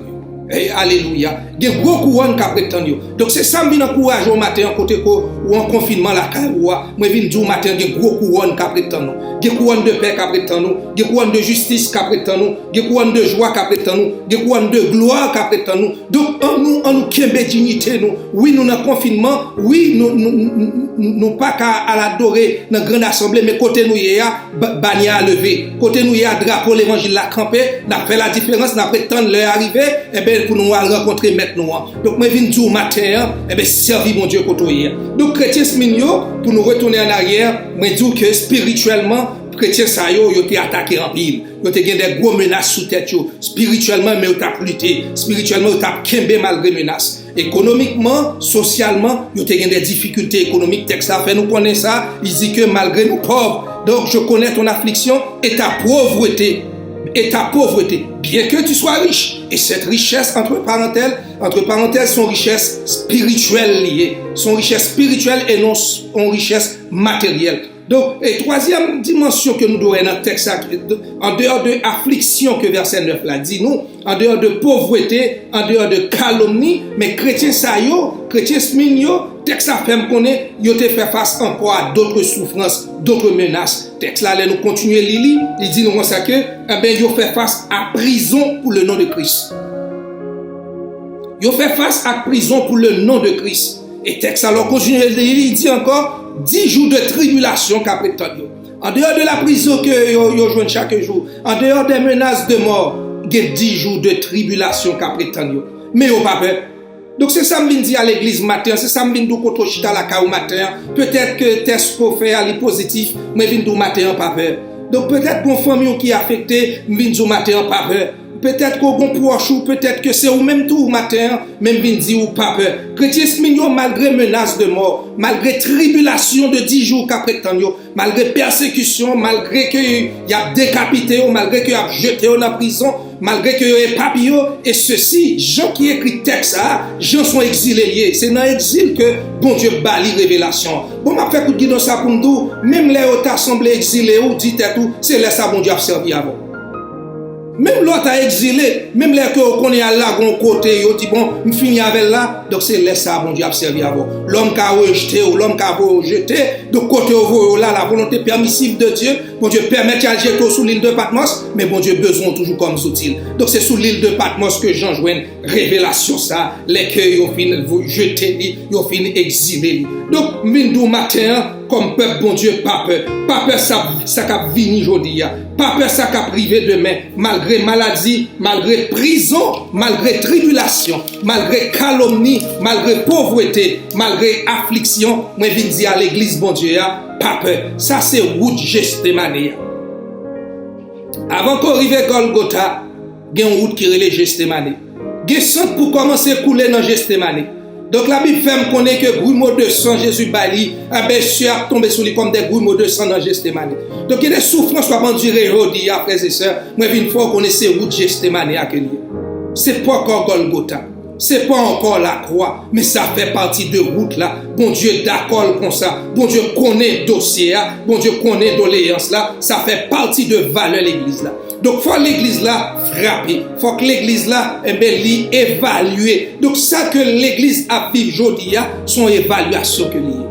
Hey, alléluia. Il y a un gros couronne qui prétend. Donc c'est ça que je encourage au matin côté ou en confinement la caroua. Moi je viens dire au matin il y a un gros couronne qui prétend. Il y a couronne de paix qui prétend. Il y a couronne de justice qui prétend. Il y a couronne de joie qui prétend. Il y a couronne de gloire qui prétend. Donc en nous kembe dignité nous. Oui nous dans confinement, oui nous pas qu'à l'adorer dans grande assemblée mais côté nous y a bannière levé. Côté nous y a drapeau l'évangile la camper, n'a fait la différence, n'a prétendre leur arriver et ben pour nous rencontrer maintenant. Donc moi viens dire au matin et ben servir mon Dieu côté. Donc chrétiens mignon pour nous retourner en arrière, moi dire que spirituellement chrétiens ça yo été attaqué en pile. Yo te gen des gros menaces sous tête yo. Spirituellement mais yo t'a lutté, spirituellement yo t'a kembe malgré menaces. Économiquement, socialement, yo te gen des difficultés économiques, texte ça fait nous connaît ça, il dit que malgré nous pauvres. Donc je connais ton affliction et ta pauvreté. Bien que tu sois riche, et cette richesse, entre parenthèses, sont richesses spirituelles liées, sont richesses spirituelles et non sont richesses matérielles. Donc, et troisième dimension que nous devons dans le texte, en dehors de affliction que verset 9 là dit nous, en dehors de pauvreté, en dehors de calomnie, mais chrétiens ça yo, chrétiens mignon, texte ça fait me connaître, yo te fait face encore à d'autres souffrances, d'autres menaces. Texte là, nous continuer lili, il dit nous comme ça que ben yo fait face à prison pour le nom de Christ. Yo fait face à prison pour le nom de Christ. Et texte alors continue lili, il dit encore 10 jours de tribulation qu'après tant yo. En dehors de la prison que yo joignent chaque jour, en dehors des menaces de mort, il y a 10 jours de tribulation qu'après tant yo. Mais yo pas peur. Donc c'est ça que je dis à l'église matin, c'est ça que je dis quand je suis à la caille matin. Peut-être que test qu'on fait à positif, mais je dis matin pas peur. Donc peut-être qu'on famille qui est affectée, je dis matin pas peur. Peut-être qu'on proche ou peut-être que c'est au même tout matin, même dit ou pas peur. Chrétiens mignon malgré menace de mort, malgré tribulation de 10 jours qu'après tant yo, malgré persécution, malgré que y a décapité ou malgré que y a jeté en prison, malgré que yo est papillon, et ceci, gens qui écrit texte ça, gens sont exilés liés. C'est dans l'exil que bon Dieu bali révélation. Bon, m'a fait coup de ça pour nous, même les autres assemblées exilées ou dit tout, c'est là ça bon Dieu a servi avant. Même l'autre a exilé, même les qu'on est à là, bon côté, yo dit bon, me fini avec là, donc c'est là ça bon Dieu a servi avant. L'homme qui a rejeté ou l'homme qui a rejeté, de côté au là, la volonté permissive de Dieu, bon Dieu permet qu'il jette sous l'île de Patmos, mais bon Dieu besoin toujours comme outil. Donc c'est sous l'île de Patmos que Jean joint révélation ça, les que yo fin jeté, yo fin exilé. Donc mindou matin comme peuple bon Dieu pas peur ça qu'a vini aujourd'hui, pas peur ça qu'a privé demain, malgré maladie, malgré prison, malgré tribulation, malgré calomnie, malgré pauvreté, malgré affliction, moi viens dire à l'église bon Dieu pas peur. Ça c'est route Gethsémane. Avant qu'on arrive à Golgotha, il y a une route qui relève Gethsémane. Il y a sang pour commencer à couler dans Gethsémane. Donc la Bible fait me connaître que grumeaux de sang Jésus bali, Dieu a tombé sur lui comme des grumeaux de sang dans Gethsémane. Donc il y a des souffrances qui vont durer aujourd'hui, frères et sœurs. Moi, une fois qu'on essaie de route Gethsémane à quel lieu. C'est pas encore Golgotha. C'est pas encore la croix, mais ça fait partie de route là. Bon Dieu d'accord comme ça. Bon Dieu connaît dossier là. Bon Dieu connaît doléance là. Ça fait partie de valeur l'église là. Donc faut l'église là frapper. Faut que l'église là évaluer. Donc ça que l'église a vécu aujourd'hui son évaluation que lié.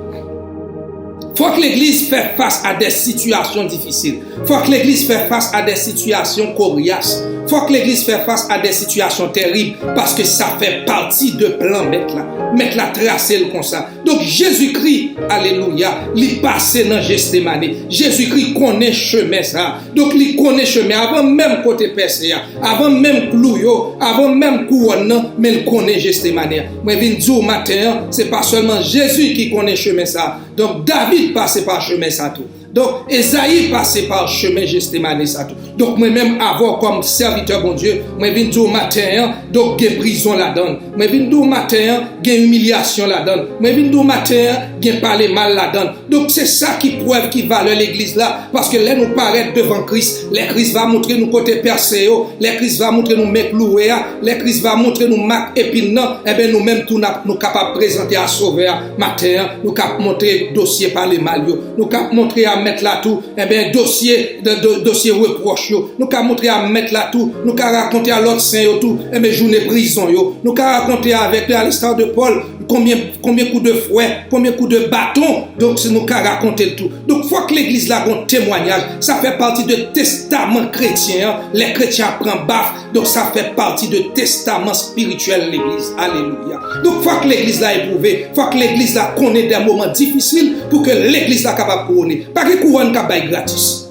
Faut que l'église fasse face à des situations difficiles. Faut que l'église fasse face à des situations coriaces. Faut que l'église fasse face à des situations terribles parce que ça fait partie de plan mettre la tracer comme ça. Donc Jésus-Christ, alléluia, il passé dans Gethsémane. Jésus-Christ connaît chemin ça. Donc il connaît chemin avant même côté percé, avant même clou, avant même couronne, mais il connaît Gethsémane. Moi viens dire au matin, c'est pas seulement Jésus qui connaît chemin ça. Donc David passait par chemin ça tout. Donc Esaïe passait par chemin Gethsémane ça tout. Donc moi-même avoir comme serviteur bon Dieu, moi viens dire au matin, donc gain prison la donne. Moi viens dire au matin, gain humiliation la donne. Moi viens dire au matin, gain parler mal la donne. Donc c'est ça qui prouve qui valeur l'église là parce que là nous paraître devant Christ, les Christ va montrer nous côté percé, les Christ va montrer nous mec loué, les Christ va montrer nous marque épine non, et ben nous même tout nous capable présenter à sauveur matin, nous capable montrer dossier parler mal yo, nous capable montrer à mettre là tout, et ben dossier reproche yo, nous capable montrer à mettre là tout, nous capable raconter à l'autre saint yo tout, et ben journée prison yo, nous capable raconter avec à l'histoire de Paul combien coups de fouet, combien coups de bâton, donc c'est nous capable raconter le tout. Donc faut que l'église là ait un témoignage, ça fait partie de testament chrétien, les chrétiens prennent baffe, donc ça fait partie de testament spirituel l'église. Alléluia. Donc faut que l'église là éprouve, faut que l'église là connaît des moments difficiles pour que l'église là capable couronner. Pas que couronne capable gratis.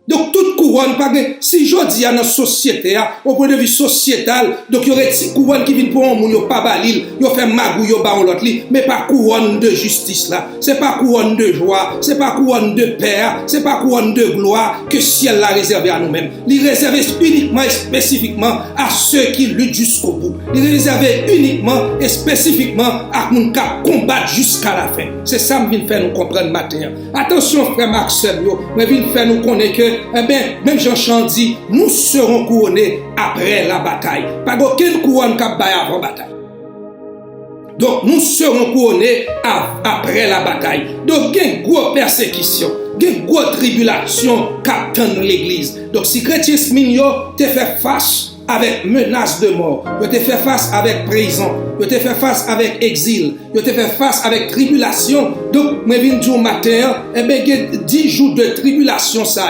Donc toute couronne, si je dis à notre société, au point de vue sociétal, donc il y aurait des couronnes qui viennent pour un monde, pas balil, ils fait magouille au bas l'autre lit, mais pas couronne de justice là, c'est pas couronne de joie, c'est pas couronne de paix, c'est pas couronne de gloire que ciel l'a réservé à nous-mêmes. Il est réservé uniquement et spécifiquement à ceux qui luttent jusqu'au bout. Il est réservé uniquement et spécifiquement à ceux qui combattent jusqu'à la fin. C'est ça que vient faire nous comprendre matin. Attention frère Maxime, mais vient faire nous connaître que même Jean dit, nous serons couronnés après la bataille. Pas aucune couronne qui va avant la bataille. Donc nous serons couronnés après la bataille. Donc il y a une grosse persécution, il y a une grosse tribulation qui attend l'église. Donc si chrétien Smigno te fait face avec menace de mort, je te fais face avec prison, je te fais face avec exil, je te fais face avec tribulation. Donc, moi viens dire matin, il y a 10 jours de tribulation ça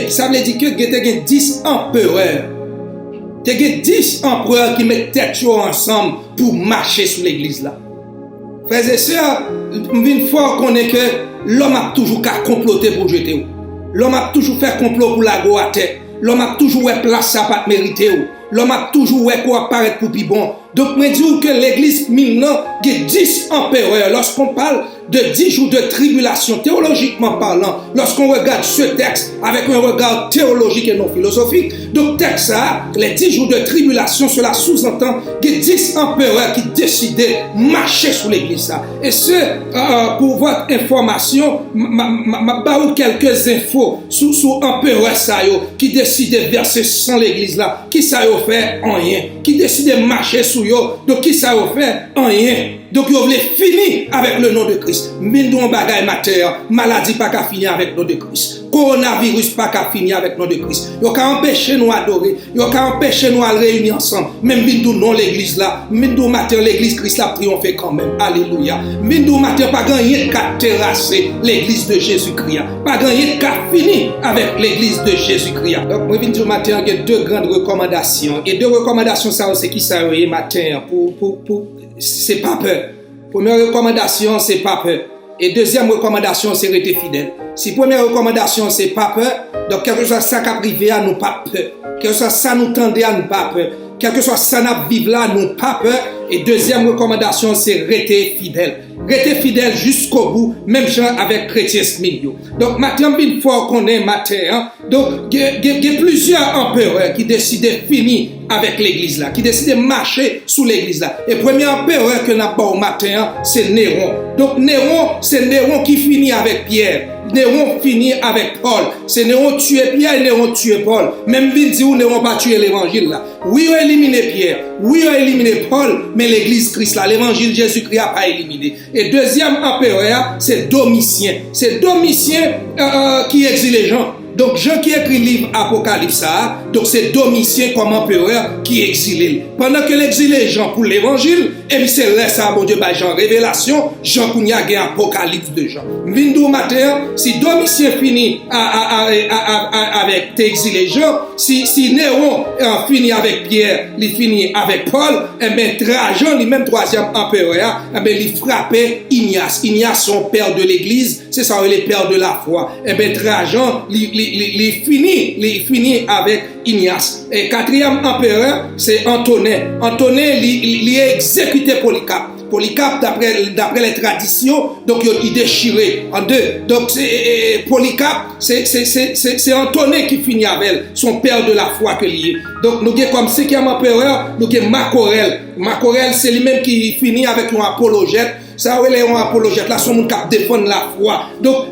ça veut dire que il y a 10 empereurs. Il y a 10 empereurs qui mettent tête ensemble pour marcher sur l'église là. Frères et sœurs, une fois qu'on est que l'homme a toujours qu'à comploter pour jeter. L'homme a toujours fait complot pour la go à terre. L'homme a toujours place ça pas mériter. L'homme a toujours quoi apparaître pour plus bon. Donc, je dis que l'église maintenant, il y a 10 empereurs. Lorsqu'on parle de 10 jours de tribulation, théologiquement parlant, lorsqu'on regarde ce texte avec un regard théologique et non philosophique, donc texte ça, les 10 jours de tribulation, cela sous-entend qu'il y a 10 empereurs qui décidaient de marcher sur l'église. Et pour votre information, je quelques infos sur empereurs qui décidaient de verser sans l'église là, qui ça a fait rien, qui décidaient de marcher sur eux, donc qui ça a fait rien. Donc, ils voulaient finir avec le nom de Christ. Mindou bagay mater, maladie pas qu'à finir avec le nom de Christ. Coronavirus pas qu'à finir avec le nom de Christ. Ils ont empêché nous adorer. Ils ont empêché nous à réunir ensemble. Même Mindou non l'église là. Mindou mater l'église Christ l'a triomphé quand même. Alléluia. Mindou mater pas gagné qu'à terrasser l'église de Jésus-Christ. Pas gagné qu'à finir avec l'église de Jésus-Christ. Donc, moi, Mindou mater, il y a deux grandes recommandations. Et deux recommandations, ça, c'est qui ça, matin, c'est pas peur. Première recommandation, c'est pas peur. Et deuxième recommandation, c'est rester fidèle. Si première recommandation, c'est pas peur, donc quelque chose ça qui privé à nous pas peur. Quelque chose ça nous tendait à nous pas peur. Quelque chose ça nous vivre là, nous pas peur. Et deuxième recommandation, c'est rester fidèle. Rester fidèle jusqu'au bout, même genre avec chrétien Smith. Donc maintenant, une fois qu'on est matin, donc il y a plusieurs empereurs qui décident de finir avec l'église là, qui décident de marcher sous l'église là. Et premier empereur que n'a pas au matin, c'est Néron. Donc Néron, c'est Néron qui finit avec Pierre. Néron finit avec Paul. C'est Néron tué Pierre et Néron tué Paul. Même il dit où Néron pas tué l'évangile là. Oui, on a éliminé Pierre. Oui, on a éliminé Paul. Mais l'église Christ là, l'évangile Jésus-Christ n'a pas éliminé. Et deuxième empereur, c'est Domitien. C'est Domitien qui exile les gens. Donc, Jean qui écrit le livre Apocalypse, donc c'est Domitien comme empereur qui exilé. Pendant que l'exilé Jean pour l'évangile, et puis c'est là ça, bon Dieu, bah Jean révélation, Jean Kounia a Apocalypse de Jean. Vindou matin, si Domitien finit avec t'exilé Jean, si Néron finit avec Pierre, il finit avec Paul, et bien Trajan, le même troisième empereur, et bien il frappait Ignace. Ignace, son père de l'église, c'est ça, il est père de la foi. Et bien Trajan, il finit avec Ignace. Et quatrième empereur, c'est Antonin. Antonin, il a exécuté Polycarpe. Polycarpe, d'après les traditions, donc il déchirait en deux. Donc Polycarpe, c'est Antonin qui finit avec son père de la foi que lié. Donc nous avons comme cinquième empereur, nous avons Marc Aurèle. Marc Aurèle, c'est lui-même qui finit avec un apologète. Ça, il est un apologète, là, son monde qui défend la foi. Donc,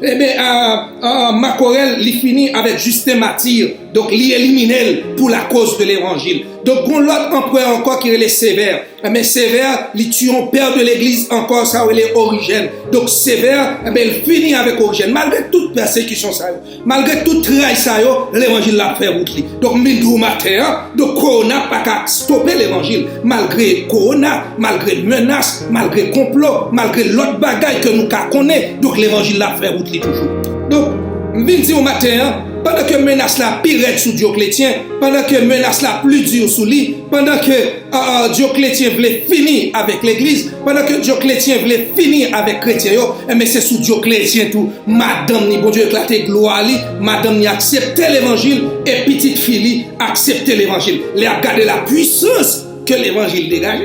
Marc Aurèle, il finit avec Justin Martyr. Donc, il élimine pour la cause de l'évangile. Donc, on l'autre empereur encore qui est les Sévère. Mais Sévère, il tue un père de l'église encore, ça, il est Origène. Donc, Sévère, il finit avec Origène. Malgré toute persécution, ça, malgré toute trahi, ça, l'évangile l'a fait route. Donc, Mindou matin, donc, Corona pas qu'à stopper l'évangile. Malgré Corona, malgré menace, malgré complot, malgré l'autre bagaille que nous connaissons, donc l'évangile l'a fait route toujours. Donc, je dis au matin, pendant que menace la pire sous Dioclétien, pendant que menace la plus dure sous lui, pendant que Dioclétien voulait finir avec l'église, pendant que Dioclétien voulait finir avec chrétien, mais c'est sous Dioclétien tout, madame ni bon Dieu éclaté gloire li, madame ni accepté l'évangile et petite fille accepté l'évangile. Les a gardé la puissance que l'évangile dégage.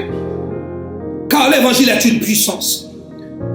Car l'évangile est une puissance.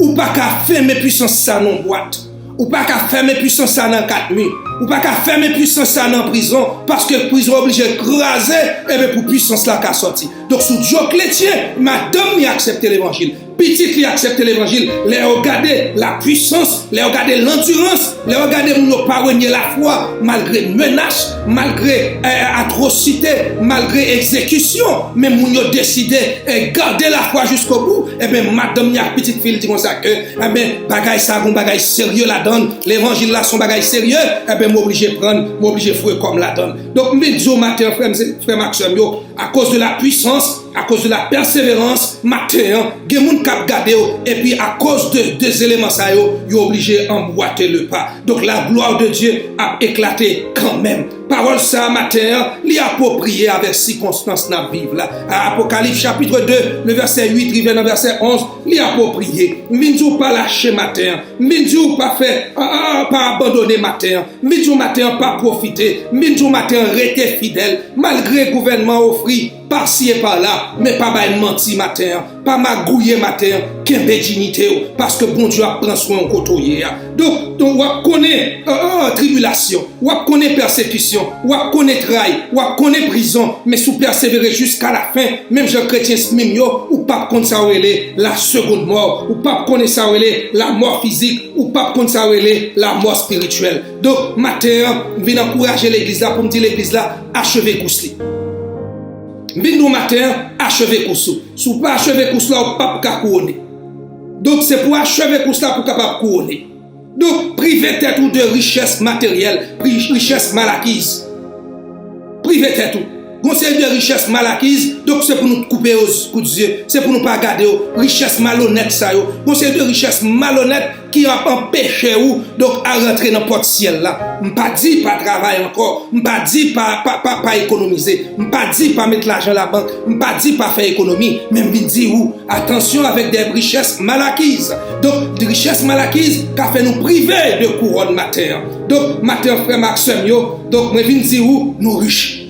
Ou pas qu'à fermer puissance ça non boîte. Ou pas qu'à fermer puissance ça dans 4 murs. Ou pas qu'à fermer puissance ça dans prison. Parce que prison obligé de craser et bien pour puissance là qu'à sortir. Donc sous Dioclétien, madame ni accepté l'évangile. Petit qui accepte l'évangile, les regarder la puissance, les regarder l'endurance, les regarder nous pas renier la foi, malgré menaces, malgré atrocité, malgré exécution, mais nous décidé de garder la foi jusqu'au bout. Et bien, madame, y a petite fille dit comme ça que, eh bien, bagaille ça, bon bagaille sérieux la donne, l'évangile là, son bagaille sérieux, eh bien, m'obligé prendre, m'obligé fouer comme la donne. Donc, me matin, frère Maxime, à cause de la puissance, à cause de la persévérance, matin, gen moun k'ap gade et puis à cause de deux éléments ça yo obligé emboîter le pas. Donc la gloire de Dieu a éclaté quand même. Parole ça matin, li approprié avec circonstance n'a vivre là. À Apocalypse chapitre 2, le verset 8 rive dans verset 11, li approprié. Minjou pas lâcher matin, minjou pas fait pas abandonner matin, minjou matin pas profiter, minjou matin rester fidèle malgré gouvernement offri par-ci et par-là, mais pas menti matin, pas magouiller matin, qu'un dignité, parce que bon Dieu a pris soin en côté. Donc, on connaît tribulation, on connaît persécution, on connaît travail, on connaît prison, mais si vous persévérez jusqu'à la fin, même Jean chrétien Smimio, ou pas connaître ça la seconde mort, ou pas connaître ça la mort physique, ou pas connaître ça la mort spirituelle. Donc, matin, je viens encourager l'église là pour me dire l'église là, achevez cousli. Nous matin, achevez cousli. Si vous pas achever cousli là, vous pas couronner. Donc, c'est pour achever cousli là pour capable couronner. Donc, privez tête ou de richesse matérielle, richesse mal acquise. Privez tête ou. Conseil de richesse mal acquise, donc c'est pour nous couper aux coups d'yeux, c'est pour nous pas garder richesse malhonnête ça yo. Conseil de richesse malhonnête qui a empêché ou donc à rentrer dans porte ciel là. M'pas dit pas travailler encore, m'pas dit pas économiser, m'pas dit pas mettre l'argent à la banque, m'pas dit pas faire économie, même vinn dit ou attention avec des richesses mal acquises. Donc des richesses mal acquises qui fait nous priver de couronne matin. Donc matin frère Maxime yo, donc moi vinn dire ou nous riches.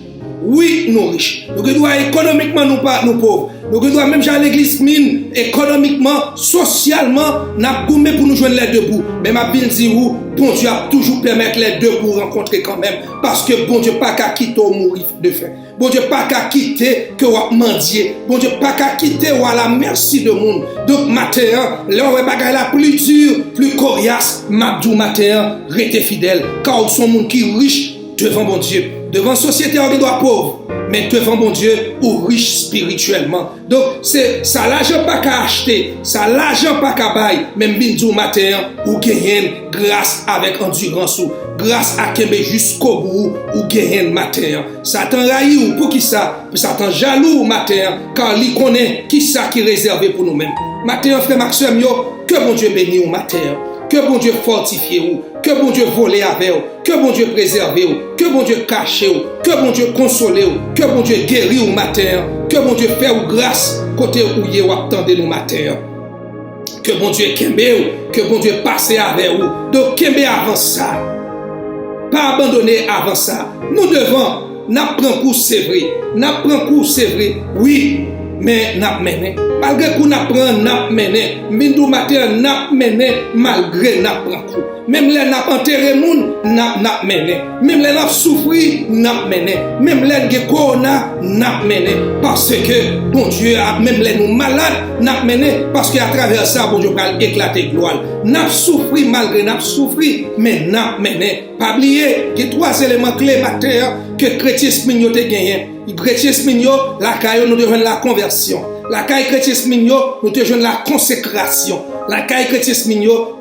Oui, nous riches. Nous devons économiquement nous pauvres. Nous devons même à l'église mine, économiquement, socialement, nous avons pour nous joindre les deux bouts. Mais ma vie dit où, bon Dieu a toujours permettre les deux bouts rencontrer quand même. Parce que bon Dieu pas qu'à quitter au mourir de faim. Bon Dieu pas qu'à quitter que ou mendier. Bon Dieu pas qu'à quitter ou à la merci de monde. Donc matin, là on va la plus dure, plus coriace, mabdou matin, restez fidèle. Car ils sont monde qui riche devant bon Dieu. Devant la société, on doit pauvre, mais devant mon Dieu, ou riche spirituellement. Donc, c'est ça l'argent pas qu'à acheter, ça l'argent pas qu'à bailler, même bindou matin, ou gagner grâce avec endurance, ou grâce à Kembe jusqu'au bout, ou gagner matin. Satan raille ou pour qui ça? Satan jaloux matin, car il connaît qui ça qui est réservé pour nous-mêmes. Matin, frère Maxime, que bon Dieu bénisse au matin. Que bon Dieu fortifie ou, que bon Dieu vole avec ou, que bon Dieu préserve ou, que bon Dieu cache ou, que bon Dieu console ou, que bon Dieu guérit ou matin, que bon Dieu fait ou grâce côté où y ou attendez nous matin. Que bon Dieu kembe ou, que bon Dieu passe avec ou. Donc kembe avant ça. Pas abandonner avant ça. Nous devons n'apprendre coup c'est vrai. N'apprendre coup c'est vrai. Oui, mais n'a mené. Malgré qu'on apprend n'a mené. Mindou matin n'a mené malgré n'a prend coup. Même les n'a enterré moun n'a mené. Même les n'a souffri n'a mené. Même les ge corona n'a mené parce que bon Dieu a même les nous malades n'a mené parce qu'à travers ça bon Dieu va éclater gloire. N'a souffri malgré n'a souffri mais n'a mené. Pas oublier que trois éléments clés matin que chrétien yo te gagné. Chrétien la caille nous devons la conversion. La caille chrétien nous devons la consécration. La caille chrétien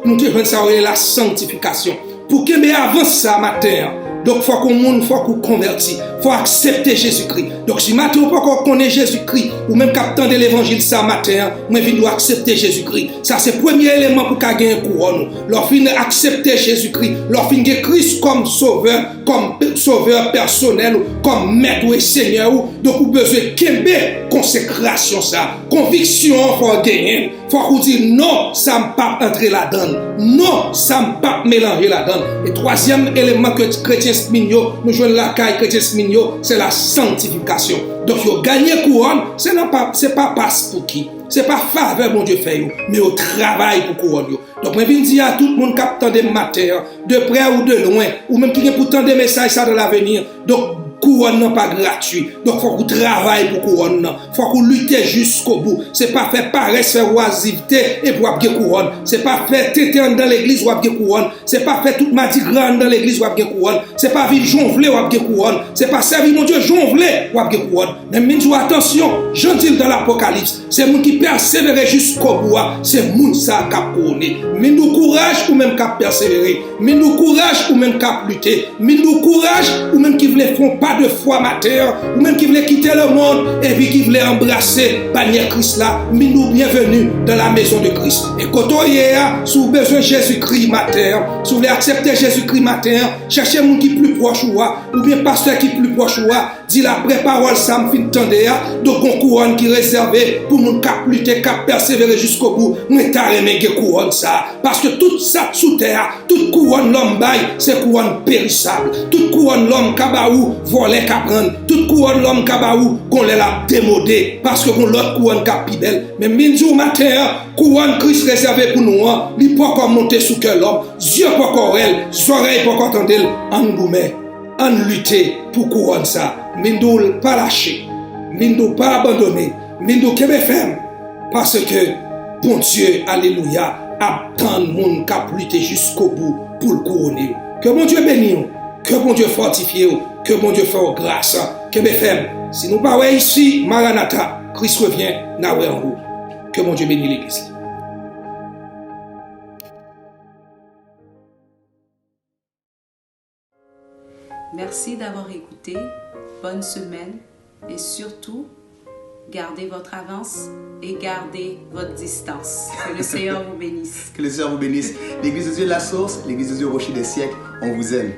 nous devons la sanctification. Pour que avant ça matin, donc faut qu'on convertit, faut accepter Jésus-Christ. Donc si matin on peut encore connaître Jésus-Christ ou même captant de l'évangile ça matin, moi je dois accepter Jésus-Christ. Ça c'est le premier élément pour gagner un couronne. Leur fin accepter Jésus-Christ, leur fin Christ comme sauveur personnel, comme maître et seigneur. Donc vous besoin de consécration ça, conviction faut gagner. Faut qu'on dise non, ça ne pas entrer là-dedans. Non, ça ne pas mélanger là-dedans. Et troisième élément que chrétien Smigno, nous jouons la caille chrétien Smigno, c'est la sanctification. Donc, yo gagner couronne, c'est pas passe pour qui. C'est pas faveur mon Dieu fait, mais au travail pour couronne. Donc, je viens dire à tout le monde qui attend des matins, de près ou de loin, ou même qui a pourtant des messages ça dans l'avenir. Donc, couronne n'est pas gratuit. Donc, il faut qu'on travaille pour couronne. Il faut qu'on lutte jusqu'au bout. C'est pas faire paresse, faire oisiveté et pour avoir couronne. C'est pas faire téter dans l'église ou avoir couronne. C'est pas faire toute mati grande dans l'église ou avoir couronne. C'est pas vivre jonflé ou avoir couronne. C'est pas servir mon Dieu jonflé ou avoir couronne. Mais attention, j'en dis dans l'Apocalypse, c'est moun qui persévère jusqu'au bout. C'est moun ça qui a couronné. Mais nous courage ou même qui a persévérer. Mais nous courage ou même qui a lutter. Mais nous courage ou même qui voulait font pas de foi matin, ou même qui voulait quitter le monde et puis qui voulait embrasser bannière Christ là, mais nous bienvenue dans la maison de Christ. Et quand on y est, si vous avez besoin de Jésus-Christ matin, si vous voulez accepter Jésus-Christ matin, cherchez un monde qui est plus proche ou bien pasteur qui est plus proche dit la vraie parole, ça me fait tendre, donc on couronne qui est réservé pour moun cap lutter, cap persévérer jusqu'au bout. Moi, t'as aimé que couronne ça. Parce que tout ça sous terre, toute couronne l'homme bail, c'est couronne périssable. Toute couronne l'homme kabaou, voler kapran. Toute couronne l'homme kabaou, qu'on l'a démodé. Parce que qu'on l'autre couronne cap pi belle. Mais minjou matin, couronne Christ réservé pour nous, li pas comme monter sous cœur l'homme, yeux pas encore elle, oreilles pas encore entendre, en goumé, en lutter pour couronne ça. Mindou pas lâcher, mindou pas abandonner, mindou kebe ferme. Parce que, bon Dieu, alléluia, attend le monde qui a lutté jusqu'au bout pour le couronner. Que bon Dieu bénisse, que bon Dieu fortifie, que bon Dieu fasse grâce. Que mes femmes, si nous parlons ici, Maranatha, Christ revient, nous en haut. Que bon Dieu bénisse l'Église. Merci d'avoir écouté. Bonne semaine et surtout, gardez votre avance et gardez votre distance. Que le Seigneur vous bénisse. Que le Seigneur vous bénisse. L'Église de Dieu, la source, l'Église de Dieu, rocher des siècles, on vous aime.